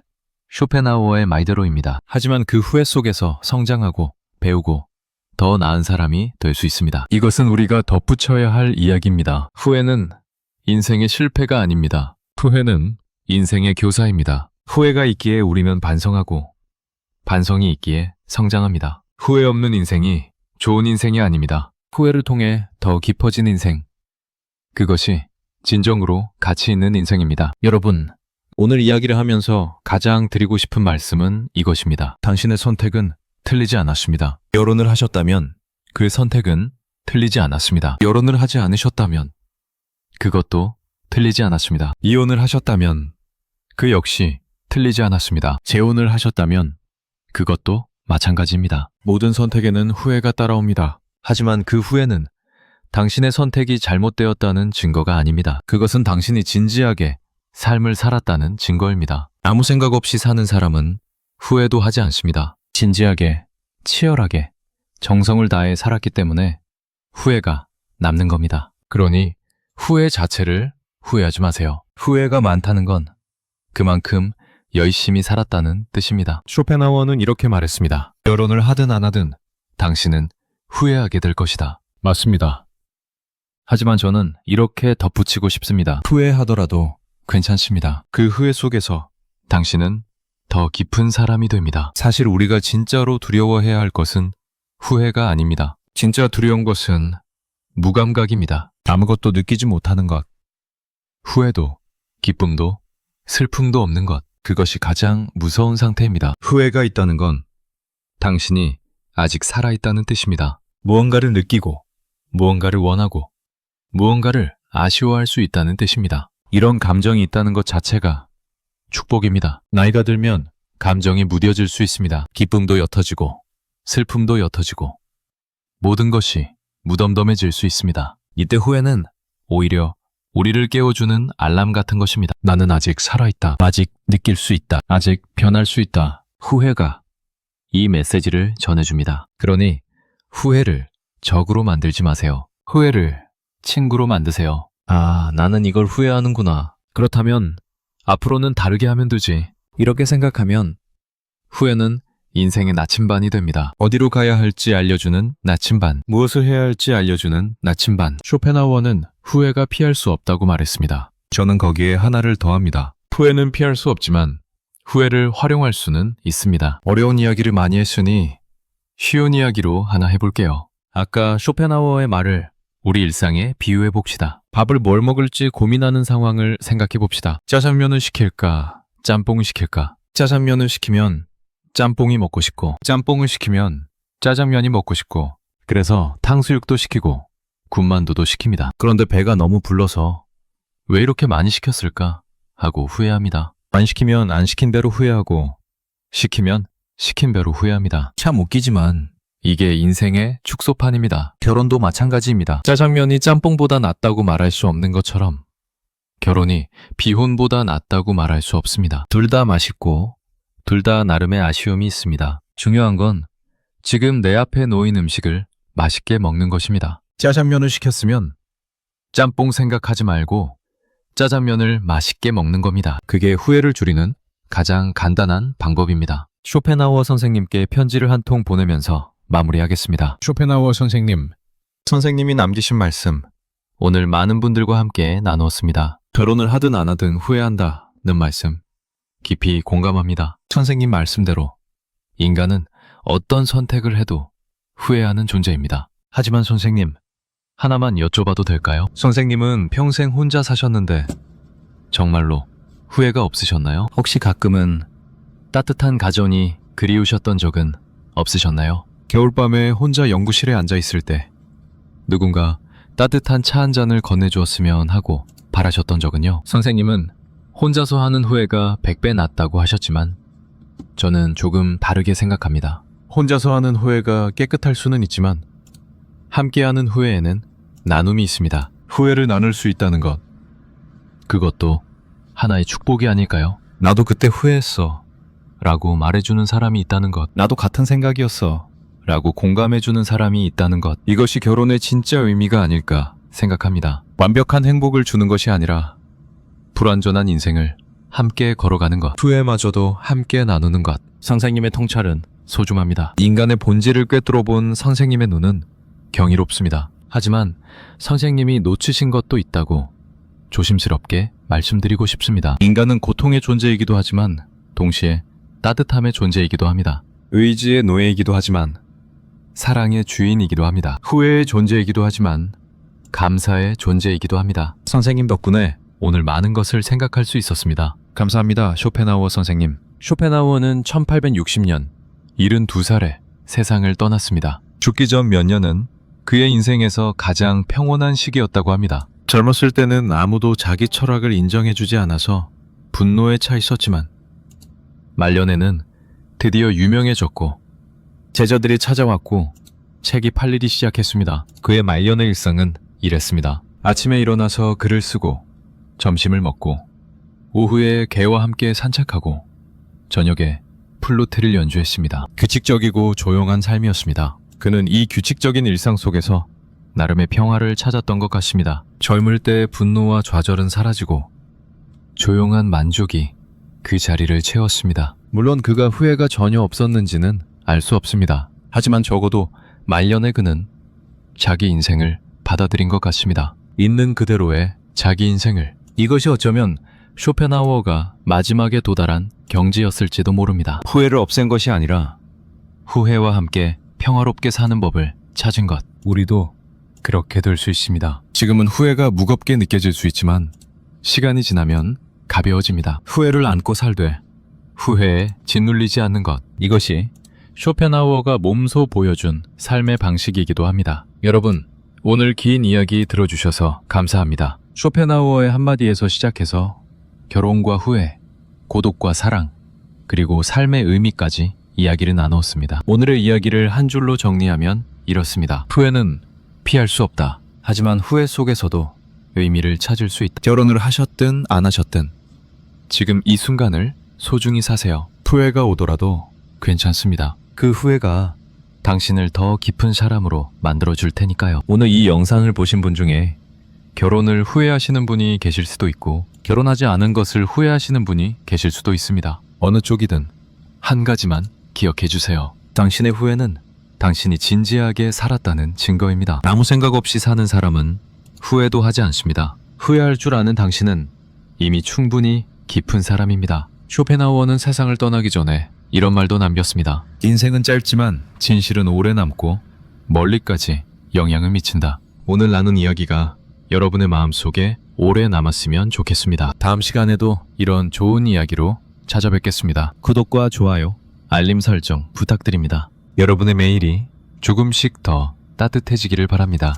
Speaker 1: 쇼펜하우어의 말대로입니다. 하지만 그 후회 속에서 성장하고 배우고 더 나은 사람이 될 수 있습니다. 이것은 우리가 덧붙여야 할 이야기입니다. 후회는 인생의 실패가 아닙니다. 후회는 인생의 교사입니다. 후회가 있기에 우리는 반성하고 반성이 있기에 성장합니다. 후회 없는 인생이 좋은 인생이 아닙니다. 후회를 통해 더 깊어진 인생. 그것이 진정으로 가치 있는 인생입니다. 여러분, 오늘 이야기를 하면서 가장 드리고 싶은 말씀은 이것입니다. 당신의 선택은 틀리지 않았습니다. 결혼을 하셨다면 그 선택은 틀리지 않았습니다. 결혼을 하지 않으셨다면 그것도 틀리지 않았습니다. 이혼을 하셨다면 그 역시 틀리지 않았습니다. 재혼을 하셨다면 그것도 마찬가지입니다. 모든 선택에는 후회가 따라옵니다. 하지만 그 후회는 당신의 선택이 잘못되었다는 증거가 아닙니다. 그것은 당신이 진지하게 삶을 살았다는 증거입니다. 아무 생각 없이 사는 사람은 후회도 하지 않습니다. 진지하게, 치열하게, 정성을 다해 살았기 때문에 후회가 남는 겁니다. 그러니 후회 자체를 후회하지 마세요. 후회가 많다는 건 그만큼 열심히 살았다는 뜻입니다. 쇼펜하우어는 이렇게 말했습니다. 결혼을 하든 안 하든 당신은 후회하게 될 것이다. 맞습니다. 하지만 저는 이렇게 덧붙이고 싶습니다. 후회하더라도 괜찮습니다. 그 후회 속에서 당신은 더 깊은 사람이 됩니다. 사실 우리가 진짜로 두려워해야 할 것은 후회가 아닙니다. 진짜 두려운 것은 무감각입니다. 아무것도 느끼지 못하는 것. 후회도, 기쁨도, 슬픔도 없는 것. 그것이 가장 무서운 상태입니다. 후회가 있다는 건 당신이 아직 살아있다는 뜻입니다. 무언가를 느끼고, 무언가를 원하고, 무언가를 아쉬워할 수 있다는 뜻입니다. 이런 감정이 있다는 것 자체가 축복입니다. 나이가 들면 감정이 무뎌질 수 있습니다. 기쁨도 옅어지고, 슬픔도 옅어지고, 모든 것이 무덤덤해질 수 있습니다. 이때 후회는 오히려 우리를 깨워주는 알람 같은 것입니다. 나는 아직 살아있다. 아직 느낄 수 있다. 아직 변할 수 있다. 후회가 이 메시지를 전해줍니다. 그러니 후회를 적으로 만들지 마세요. 후회를 친구로 만드세요. 아, 나는 이걸 후회하는구나. 그렇다면 앞으로는 다르게 하면 되지. 이렇게 생각하면 후회는 인생의 나침반이 됩니다. 어디로 가야 할지 알려주는 나침반, 무엇을 해야 할지 알려주는 나침반. 쇼펜하우어는 후회가 피할 수 없다고 말했습니다. 저는 거기에 하나를 더합니다. 후회는 피할 수 없지만 후회를 활용할 수는 있습니다. 어려운 이야기를 많이 했으니 쉬운 이야기로 하나 해볼게요. 아까 쇼펜하우어의 말을 우리 일상에 비유해 봅시다. 밥을 뭘 먹을지 고민하는 상황을 생각해 봅시다. 짜장면을 시킬까? 짬뽕을 시킬까? 짜장면을 시키면 짬뽕이 먹고 싶고, 짬뽕을 시키면 짜장면이 먹고 싶고, 그래서 탕수육도 시키고 군만두도 시킵니다. 그런데 배가 너무 불러서 왜 이렇게 많이 시켰을까 하고 후회합니다. 안 시키면 안 시킨 대로 후회하고, 시키면 시킨 대로 후회합니다. 참 웃기지만 이게 인생의 축소판입니다. 결혼도 마찬가지입니다. 짜장면이 짬뽕보다 낫다고 말할 수 없는 것처럼 결혼이 비혼보다 낫다고 말할 수 없습니다. 둘 다 맛있고 둘 다 나름의 아쉬움이 있습니다. 중요한 건 지금 내 앞에 놓인 음식을 맛있게 먹는 것입니다. 짜장면을 시켰으면 짬뽕 생각하지 말고 짜장면을 맛있게 먹는 겁니다. 그게 후회를 줄이는 가장 간단한 방법입니다. 쇼펜하우어 선생님께 편지를 한 통 보내면서 마무리하겠습니다. 쇼펜하우어 선생님, 선생님이 남기신 말씀 오늘 많은 분들과 함께 나누었습니다. 결혼을 하든 안 하든 후회한다는 말씀 깊이 공감합니다. 선생님 말씀대로 인간은 어떤 선택을 해도 후회하는 존재입니다. 하지만 선생님, 하나만 여쭤봐도 될까요? 선생님은 평생 혼자 사셨는데 정말로 후회가 없으셨나요? 혹시 가끔은 따뜻한 가정이 그리우셨던 적은 없으셨나요? 겨울밤에 혼자 연구실에 앉아 있을 때 누군가 따뜻한 차 한 잔을 건네주었으면 하고 바라셨던 적은요? 선생님은 혼자서 하는 후회가 100배 낫다고 하셨지만 저는 조금 다르게 생각합니다. 혼자서 하는 후회가 깨끗할 수는 있지만 함께하는 후회에는 나눔이 있습니다. 후회를 나눌 수 있다는 것, 그것도 하나의 축복이 아닐까요? 나도 그때 후회했어 라고 말해주는 사람이 있다는 것, 나도 같은 생각이었어 라고 공감해주는 사람이 있다는 것, 이것이 결혼의 진짜 의미가 아닐까 생각합니다. 완벽한 행복을 주는 것이 아니라 불완전한 인생을 함께 걸어가는 것, 후회마저도 함께 나누는 것. 선생님의 통찰은 소중합니다. 인간의 본질을 꿰뚫어 본 선생님의 눈은 경이롭습니다. 하지만 선생님이 놓치신 것도 있다고 조심스럽게 말씀드리고 싶습니다. 인간은 고통의 존재이기도 하지만 동시에 따뜻함의 존재이기도 합니다. 의지의 노예이기도 하지만 사랑의 주인이기도 합니다. 후회의 존재이기도 하지만 감사의 존재이기도 합니다. 선생님 덕분에 오늘 많은 것을 생각할 수 있었습니다. 감사합니다, 쇼펜하우어 선생님. 쇼펜하우어는 1860년 72살에 세상을 떠났습니다. 죽기 전 몇 년은 그의 인생에서 가장 평온한 시기였다고 합니다. 젊었을 때는 아무도 자기 철학을 인정해주지 않아서 분노에 차 있었지만 말년에는 드디어 유명해졌고 제자들이 찾아왔고 책이 팔리기 시작했습니다. 그의 말년의 일상은 이랬습니다. 아침에 일어나서 글을 쓰고 점심을 먹고 오후에 개와 함께 산책하고 저녁에 플루트를 연주했습니다. 규칙적이고 조용한 삶이었습니다. 그는 이 규칙적인 일상 속에서 나름의 평화를 찾았던 것 같습니다. 젊을 때 분노와 좌절은 사라지고 조용한 만족이 그 자리를 채웠습니다. 물론 그가 후회가 전혀 없었는지는 알 수 없습니다. 하지만 적어도 말년의 그는 자기 인생을 받아들인 것 같습니다. 있는 그대로의 자기 인생을. 이것이 어쩌면 쇼펜하우어가 마지막에 도달한 경지였을지도 모릅니다. 후회를 없앤 것이 아니라 후회와 함께 평화롭게 사는 법을 찾은 것. 우리도 그렇게 될 수 있습니다. 지금은 후회가 무겁게 느껴질 수 있지만 시간이 지나면 가벼워집니다. 후회를 안고 살되 후회에 짓눌리지 않는 것. 이것이 쇼펜하우어가 몸소 보여준 삶의 방식이기도 합니다. 여러분, 오늘 긴 이야기 들어주셔서 감사합니다. 쇼펜하우어의 한마디에서 시작해서 결혼과 후회, 고독과 사랑, 그리고 삶의 의미까지 이야기를 나누었습니다. 오늘의 이야기를 한 줄로 정리하면 이렇습니다. 후회는 피할 수 없다. 하지만 후회 속에서도 의미를 찾을 수 있다. 결혼을 하셨든 안 하셨든 지금 이 순간을 소중히 사세요. 후회가 오더라도 괜찮습니다. 그 후회가 당신을 더 깊은 사람으로 만들어줄 테니까요. 오늘 이 영상을 보신 분 중에 결혼을 후회하시는 분이 계실 수도 있고 결혼하지 않은 것을 후회하시는 분이 계실 수도 있습니다. 어느 쪽이든 한 가지만 기억해 주세요. 당신의 후회는 당신이 진지하게 살았다는 증거입니다. 아무 생각 없이 사는 사람은 후회도 하지 않습니다. 후회할 줄 아는 당신은 이미 충분히 깊은 사람입니다. 쇼펜하우어는 세상을 떠나기 전에 이런 말도 남겼습니다. 인생은 짧지만 진실은 오래 남고 멀리까지 영향을 미친다. 오늘 나눈 이야기가 여러분의 마음속에 오래 남았으면 좋겠습니다. 다음 시간에도 이런 좋은 이야기로 찾아뵙겠습니다. 구독과 좋아요, 알림 설정 부탁드립니다. 여러분의 매일이 조금씩 더 따뜻해지기를 바랍니다.